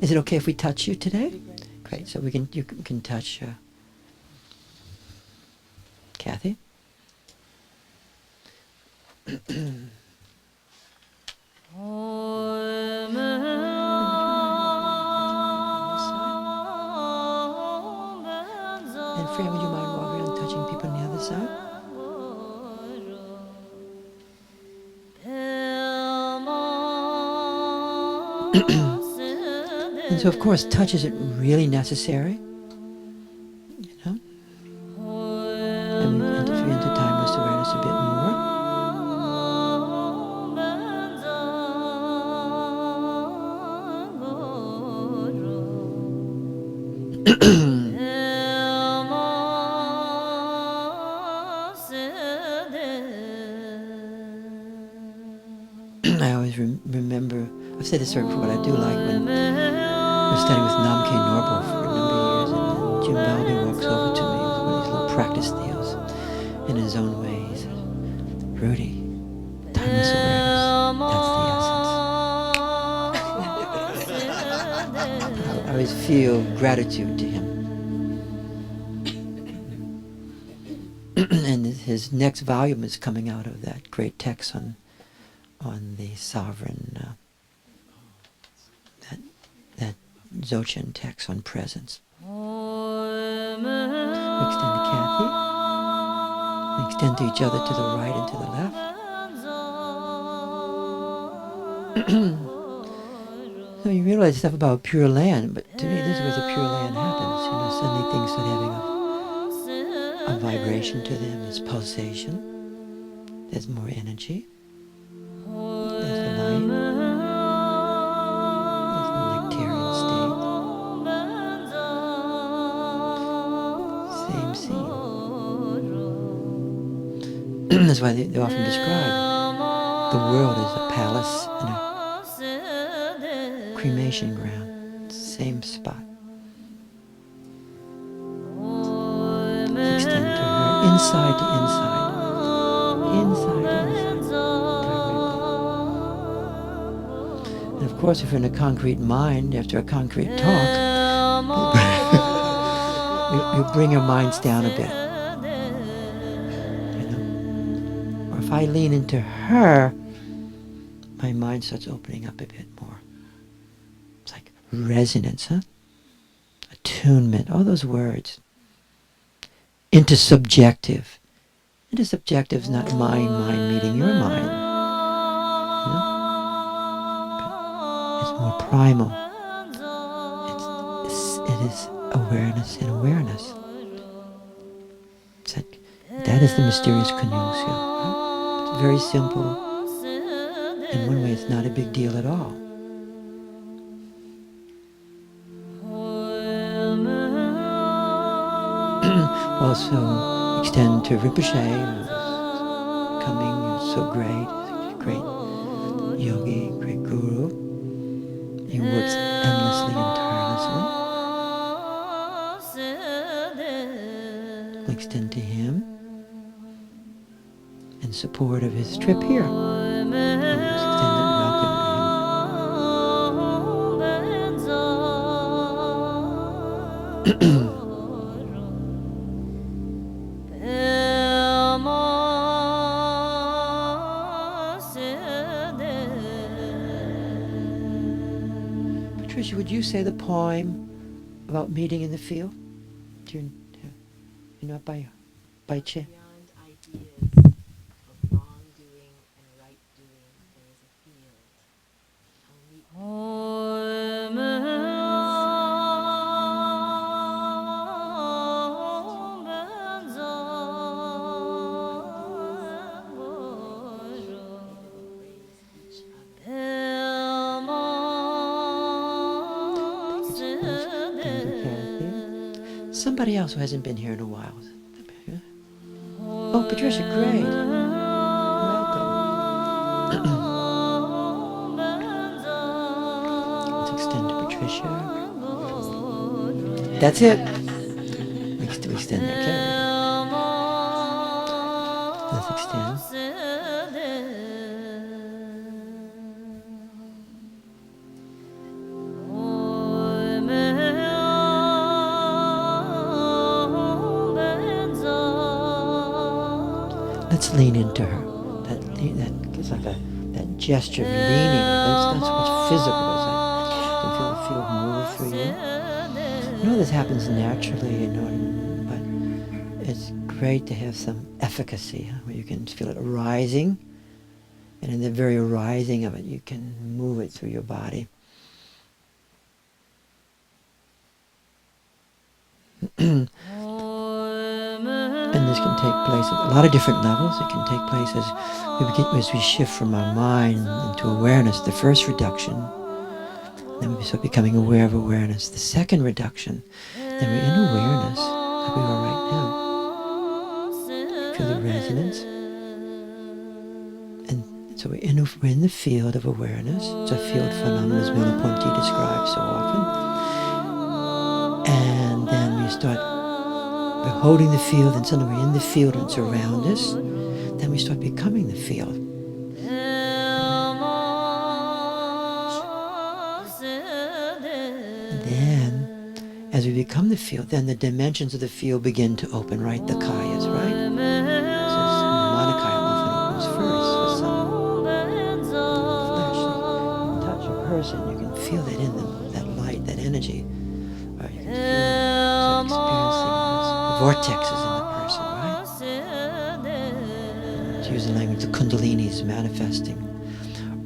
Is it okay if we touch you today? Great. So you can touch Kathy. And Fran, would you mind walking around touching people on the other side? And so, of course, touch isn't really necessary, you know? And we enter into timeless awareness a bit more. I always remember, I've said this before, but I do like when we're studying with Namkhe Norbo for a number of years, and then Jim Balby walks over to me with one of these little practice deals in his own way. He says, Rudy, timeless awareness, that's the essence. I always feel gratitude to him. And his next volume is coming out of that great text on the sovereign, that Dzogchen text on presence. We extend to Kathy. We extend to each other to the right and to the left. So you realize stuff about Pure Land, but to me this is where the Pure Land happens. You know, suddenly things start having a vibration to them. There's pulsation. There's more energy. There's the light. There's the nectarian state. That's why they often describe the world as a palace and a cremation ground. Same spot. Let's extend to her, inside to inside. Inside to inside. And of course, if you're in a concrete mind, after a concrete talk, you bring your minds down a bit. You know? Or if I lean into her, my mind starts opening up a bit more. It's like resonance, huh? Attunement, all those words. Intersubjective. Intersubjective is not my mind meeting your mind. You know? It's more primal. It is awareness in awareness. It's like, that is the mysterious Kunyungsyo. Right? It's very simple. In one way, it's not a big deal at all. Also, extend to Rinpoche, who's coming, who's so great, great yogi, great guru. He works endlessly and tirelessly. We'll extend to him in support of his trip here. We'll extend a welcome to him. Patricia, would you say the poem about meeting in the field? Do you know by Che? Beyond ideas of wrongdoing and right doing, there is a field. Somebody else who hasn't been here in a while. Oh, Patricia, great. Welcome. Let's extend to Patricia. That's it. We extend there. Okay. Let's extend. Let's lean into her. That it's like that gesture of leaning. That's not so much physical. It's like you can feel the field move through you. You know this happens naturally, you know, but it's great to have some efficacy, huh, where you can feel it arising, and in the very arising of it, you can move it through your body. And this can take place at a lot of different levels. It can take place as we shift from our mind into awareness, the first reduction. Then we start becoming aware of awareness, the second reduction. Then we're in awareness, like we are right now. Feel the resonance. And so we're in the field of awareness. It's a field phenomenon, as Merleau-Ponty describes so often. And then we start holding the field, and suddenly we're in the field and it's around us. Then we start becoming the field. And then, as we become the field, then the dimensions of the field begin to open, right? The kayas, right? So the Manakaya often opens first for some. Flesh, you touch a person, you can feel that in them, that light, that energy. Or you can feel experiencing vortexes in the person, right? To use the language, the kundalini is manifesting.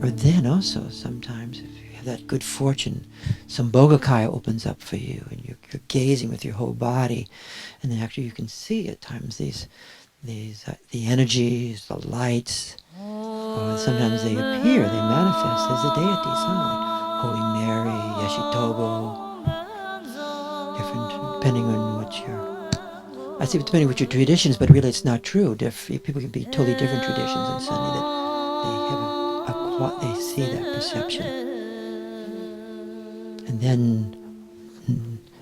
Or then also, sometimes, if you have that good fortune, some Bogakaya opens up for you, and you're gazing with your whole body, and then actually you can see at times the energies, the lights, or sometimes they appear, they manifest as the deities, like Holy Mary, Yeshitogo, different, depending on what your I see depending what your traditions, but really it's not true. People can be totally different traditions, and suddenly that they see that perception, and then,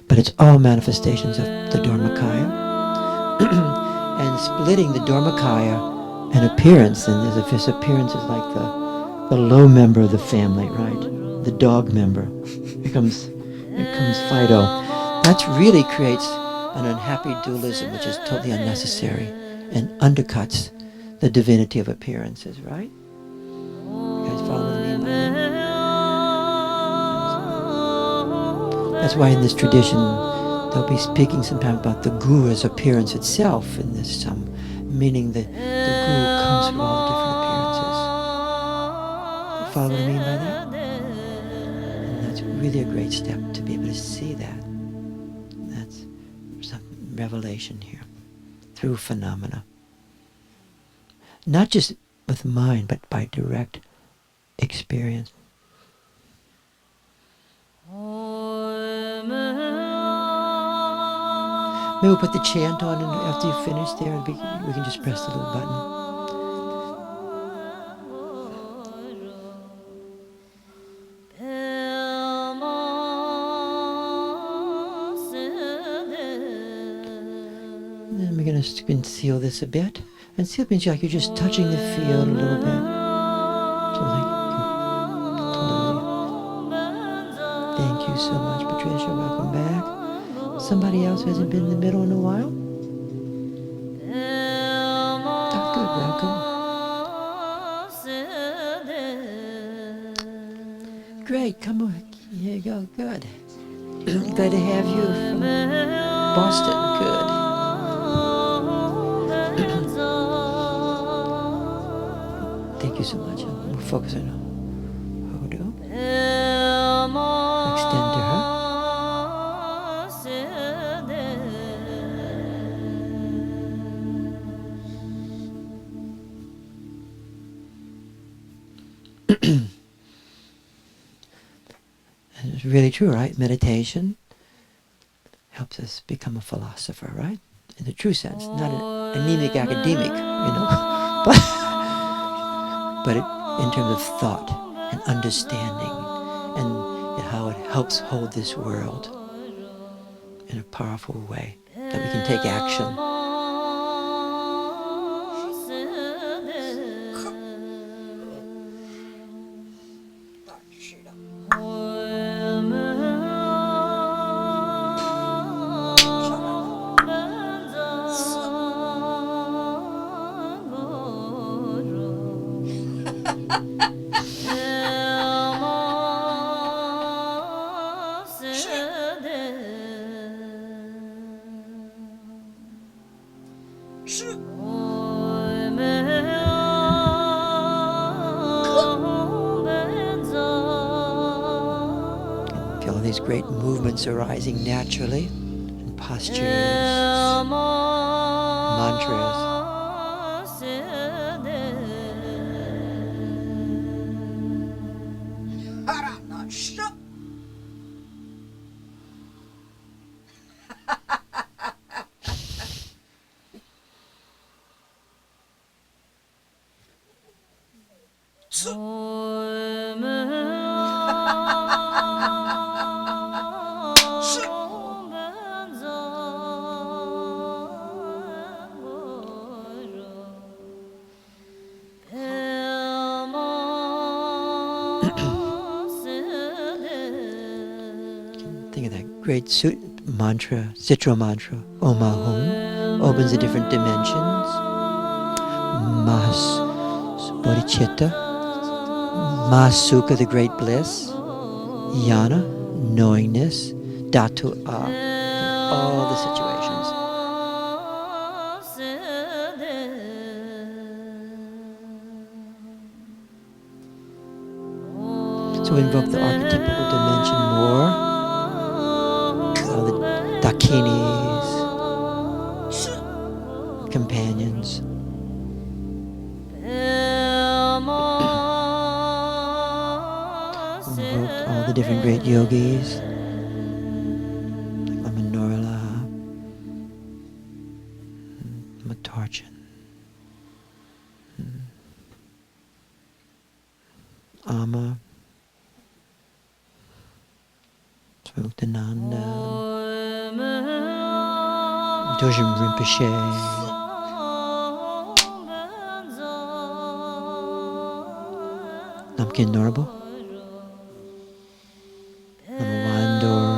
but it's all manifestations of the Dharmakaya, and splitting the Dharmakaya and appearance, and as if this appearance is like the low member of the family, right? The dog member. Here comes Fido. That really creates an unhappy dualism, which is totally unnecessary and undercuts the divinity of appearances, right? You guys follow what I mean by that? That's why in this tradition, they'll be speaking sometime about the guru's appearance itself, in this meaning that the guru comes from all the different appearances. You follow what I mean by that? And that's really a great step to be able to see that. That's some revelation here through phenomena. Not just with mind, but by direct experience. Maybe we'll put the chant on, and after you finish there, we can just press the little button. Then we're going to conceal this a bit. And seal means like you're just touching the field a little bit. So like, thank you so much, Patricia. Welcome back. Somebody else who hasn't been in the middle in a while? Oh, good. Welcome. Great. Come on. Here you go. Good. Glad to have you from Boston. Good. Thank you so much. We'll focus on Hodo. Extend to her. It's really true, right? Meditation helps us become a philosopher, right? In the true sense, not an anemic academic, but in terms of thought and understanding, and how it helps hold this world in a powerful way, that we can take action. Feel these great movements arising naturally, and postures, mantras. Think of that great mantra, Citra mantra, Om Ahum, opens the different dimensions. Mas Bodhicitta, Masuka, the great bliss, Jnana, knowingness, Dhatu A, all the situations. So we invoke the archetypical dimension more. All the Dakinis, companions. Invoked all the different great yogis, like Lama Norla, Muktananda, Dorjen Rinpoche, Namkyn Norbo, Lama Wandor,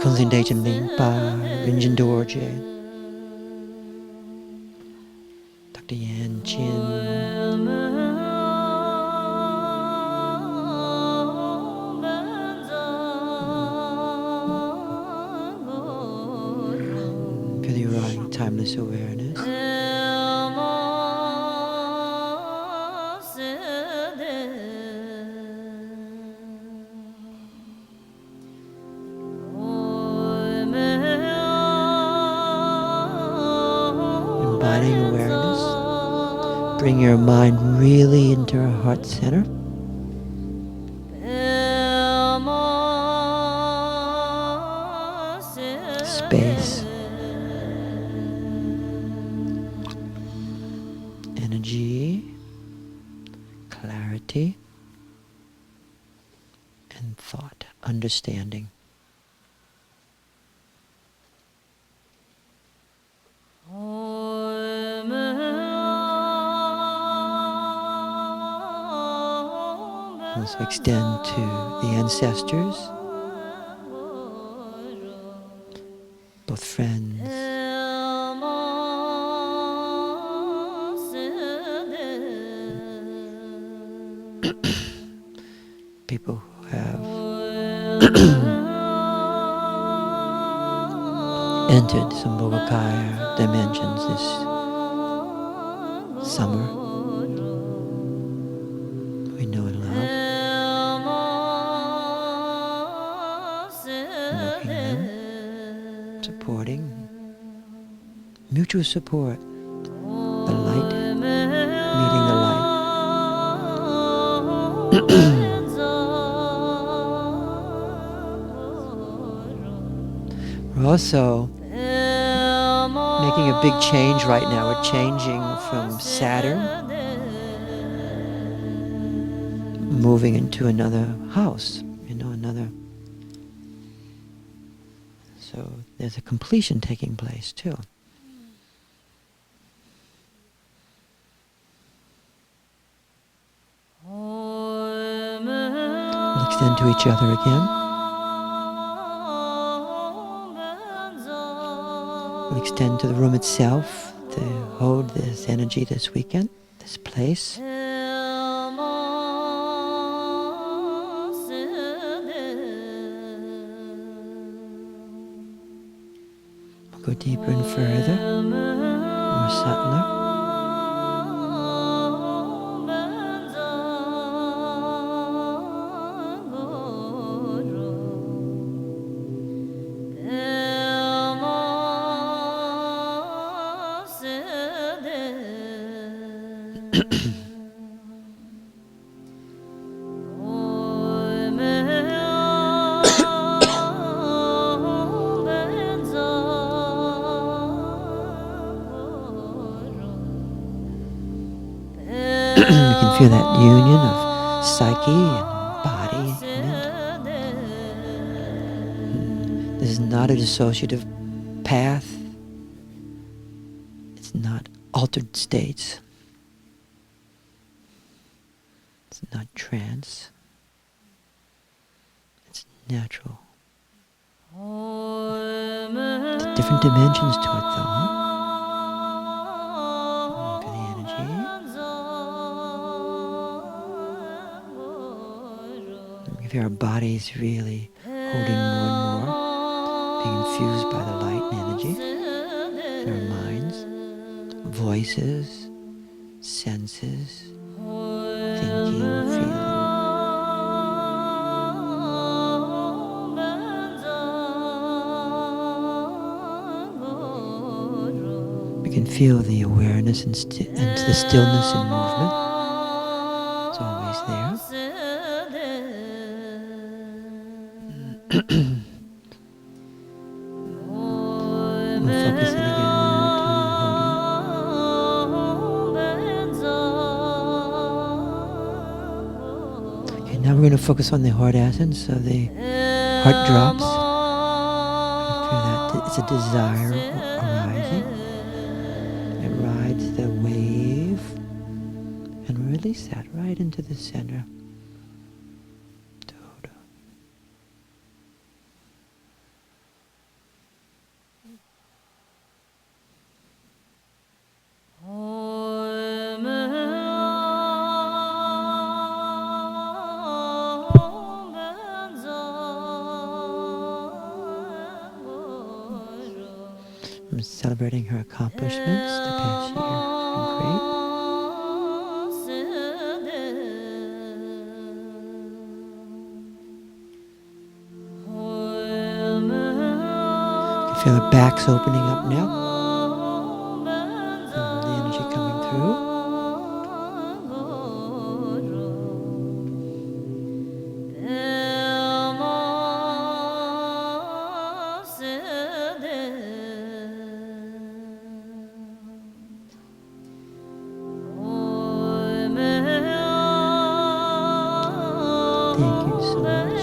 Kunzin Dechen Limpa, Rinjin Dorje, Dr. Yan Chin, feel the arriving timeless awareness. Embodying awareness. Bring your mind really into our heart center. Space. Energy. Clarity. And thought. Understanding. Also extend to the ancestors, both friends, people who have entered some Bogakaya dimensions this summer. We know and love. Invoking them, supporting, mutual support, the light meeting the light. We're also making a big change right now. We're changing from Saturn, moving into another house, another. So there's a completion taking place too. We'll extend to each other again. We'll extend to the room itself to hold this energy this weekend, this place. We'll go deeper and further, more subtler. Feel that union of psyche and body. This is not a dissociative path. It's not altered states. It's not trance. It's natural. There's different dimensions to it though, huh? Feel the energy. If our bodies really holding more and more, being infused by the light and energy, our minds, voices, senses, thinking, feeling. We can feel the awareness and the stillness and movement. It's always there. We'll focus in again one more time, holding. Okay, Now we're going to focus on the heart essence of the heart drops. Feel that it's a desire arising. It rides the wave and release that right into the center. I'm celebrating her accomplishments the past year. It's been great. You feel the backs opening up now. The energy coming through. Thank you so much.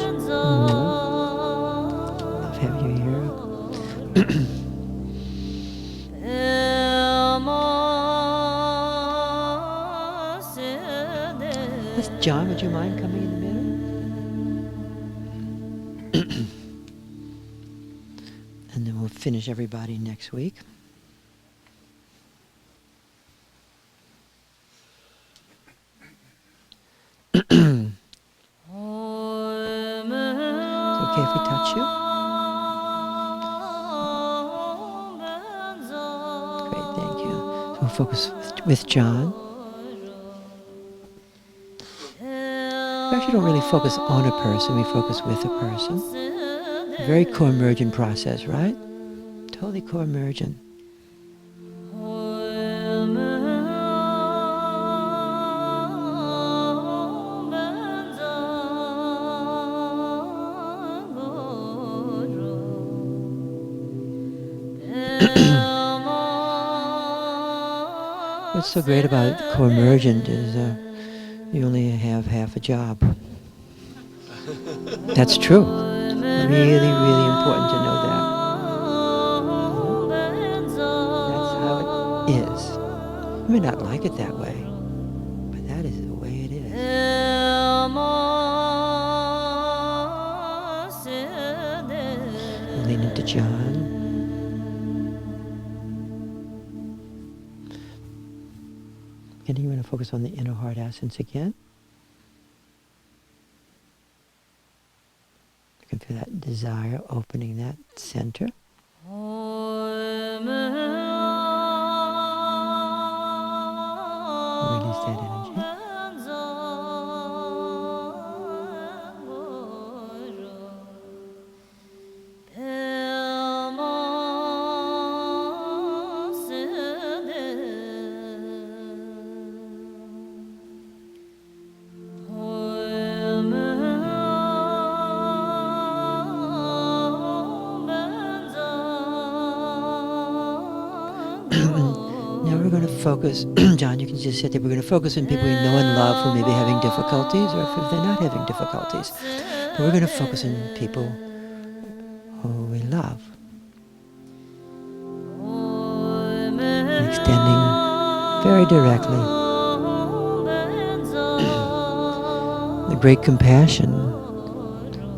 Love having you here. John, would you mind coming in the middle? And then we'll finish everybody next week. Okay if we touch you? Great, thank you. So we'll focus with John. We actually don't really focus on a person, we focus with a person. A very co-emergent process, right? Totally co-emergent. What's so great about co-emergent is you only have half a job. That's true. Really, really important to know that. That's how it is. You may not like it that way, but that is the way it is. Lean into John. And you want to focus on the inner heart essence again. You can feel that desire opening that center. Release that energy. Now we're going to focus, John, you can just sit there. We're going to focus on people we know and love who may be having difficulties, or if they're not having difficulties. But we're going to focus on people who we love. And extending very directly the great compassion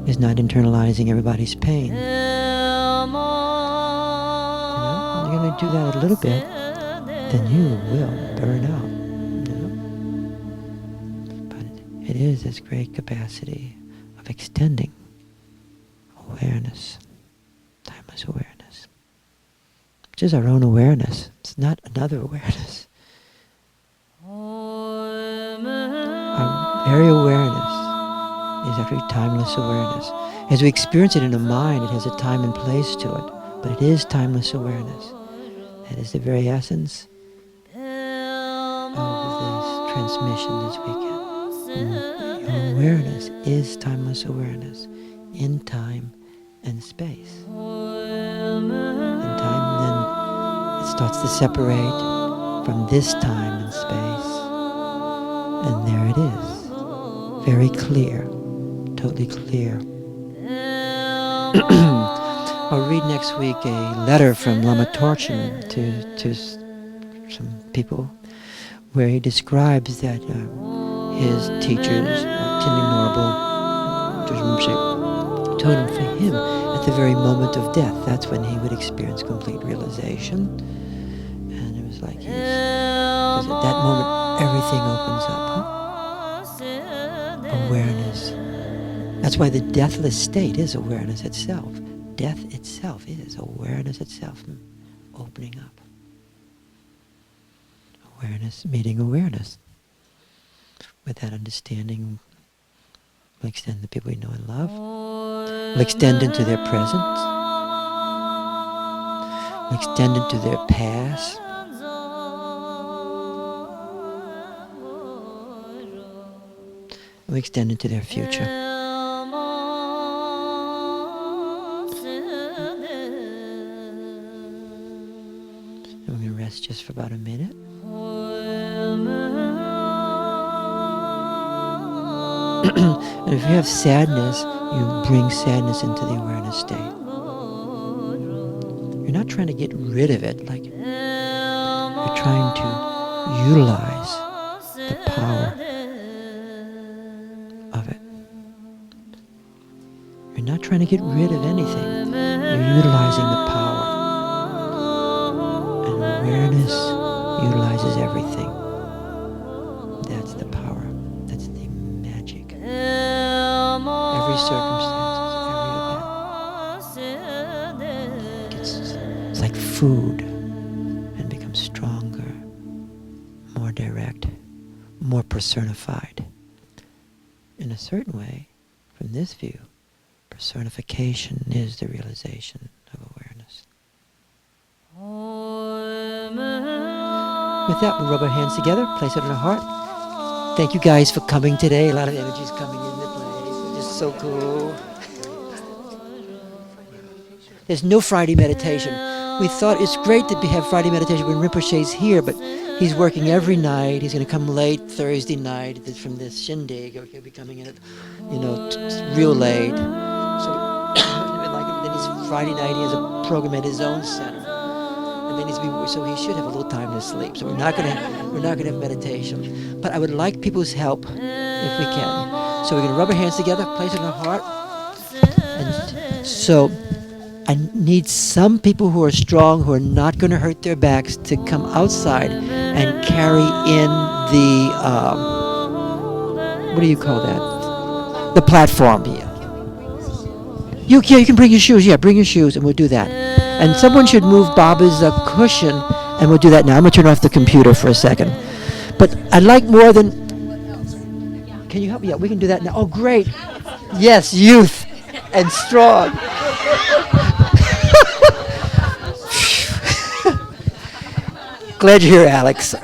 is not internalizing everybody's pain. You know, you're going to do that a little bit, then you will burn out. You know? But it is this great capacity of extending awareness, timeless awareness, which is our own awareness. It's not another awareness. Our very awareness is actually timeless awareness. As we experience it in the mind, it has a time and place to it, but it is timeless awareness. That is the very essence of this transmission this weekend. Your awareness is timeless awareness in time and space. In time, then it starts to separate from this time and space, and there it is, very clear, totally clear. I'll read next week a letter from Lama Torchen to some people where he describes that his teachers, Tinding Norbu, told him for him at the very moment of death, that's when he would experience complete realization. And it was like, because at that moment everything opens up. Awareness. That's why the deathless state is awareness itself. Death itself is awareness itself opening up. Awareness meeting awareness. With that understanding, we'll extend the people we know and love. We'll extend into their present. We'll extend into their past. We'll extend into their future. And we're going to rest just for about a minute. And if you have sadness, you bring sadness into the awareness state. You're not trying to get rid of it, like you're trying to utilize the power of it. You're not trying to get rid of anything. You're utilizing the power. And awareness utilizes everything. That's the power. That's the magic. Every circumstance, every event. It's like food and becomes stronger, more direct, more personified. In a certain way, from this view, personification is the realization of awareness. With that, we'll rub our hands together, place it on our heart. Thank you guys for coming today. A lot of energy is coming into place. It's so cool. There's no Friday meditation. We thought it's great to have Friday meditation when Rinpoche's here, but he's working every night. He's going to come late Thursday night from this shindig. He'll be coming in at, real late. So then he's Friday night. He has a program at his own center. And then so he should have a little time to sleep. So we're not going to have meditation. But I would like people's help if we can. So we're going to rub our hands together, place it on our heart. And so I need some people who are strong, who are not going to hurt their backs, to come outside and carry in the, what do you call that? The platform. Yeah. You can bring your shoes. Yeah, bring your shoes, and we'll do that. And someone should move Baba's cushion, and we'll do that now. I'm going to turn off the computer for a second. But I'd like more than... Can you help me? Yeah, we can do that now. Oh, great. Yes, youth and strong. Glad you're here, Alex.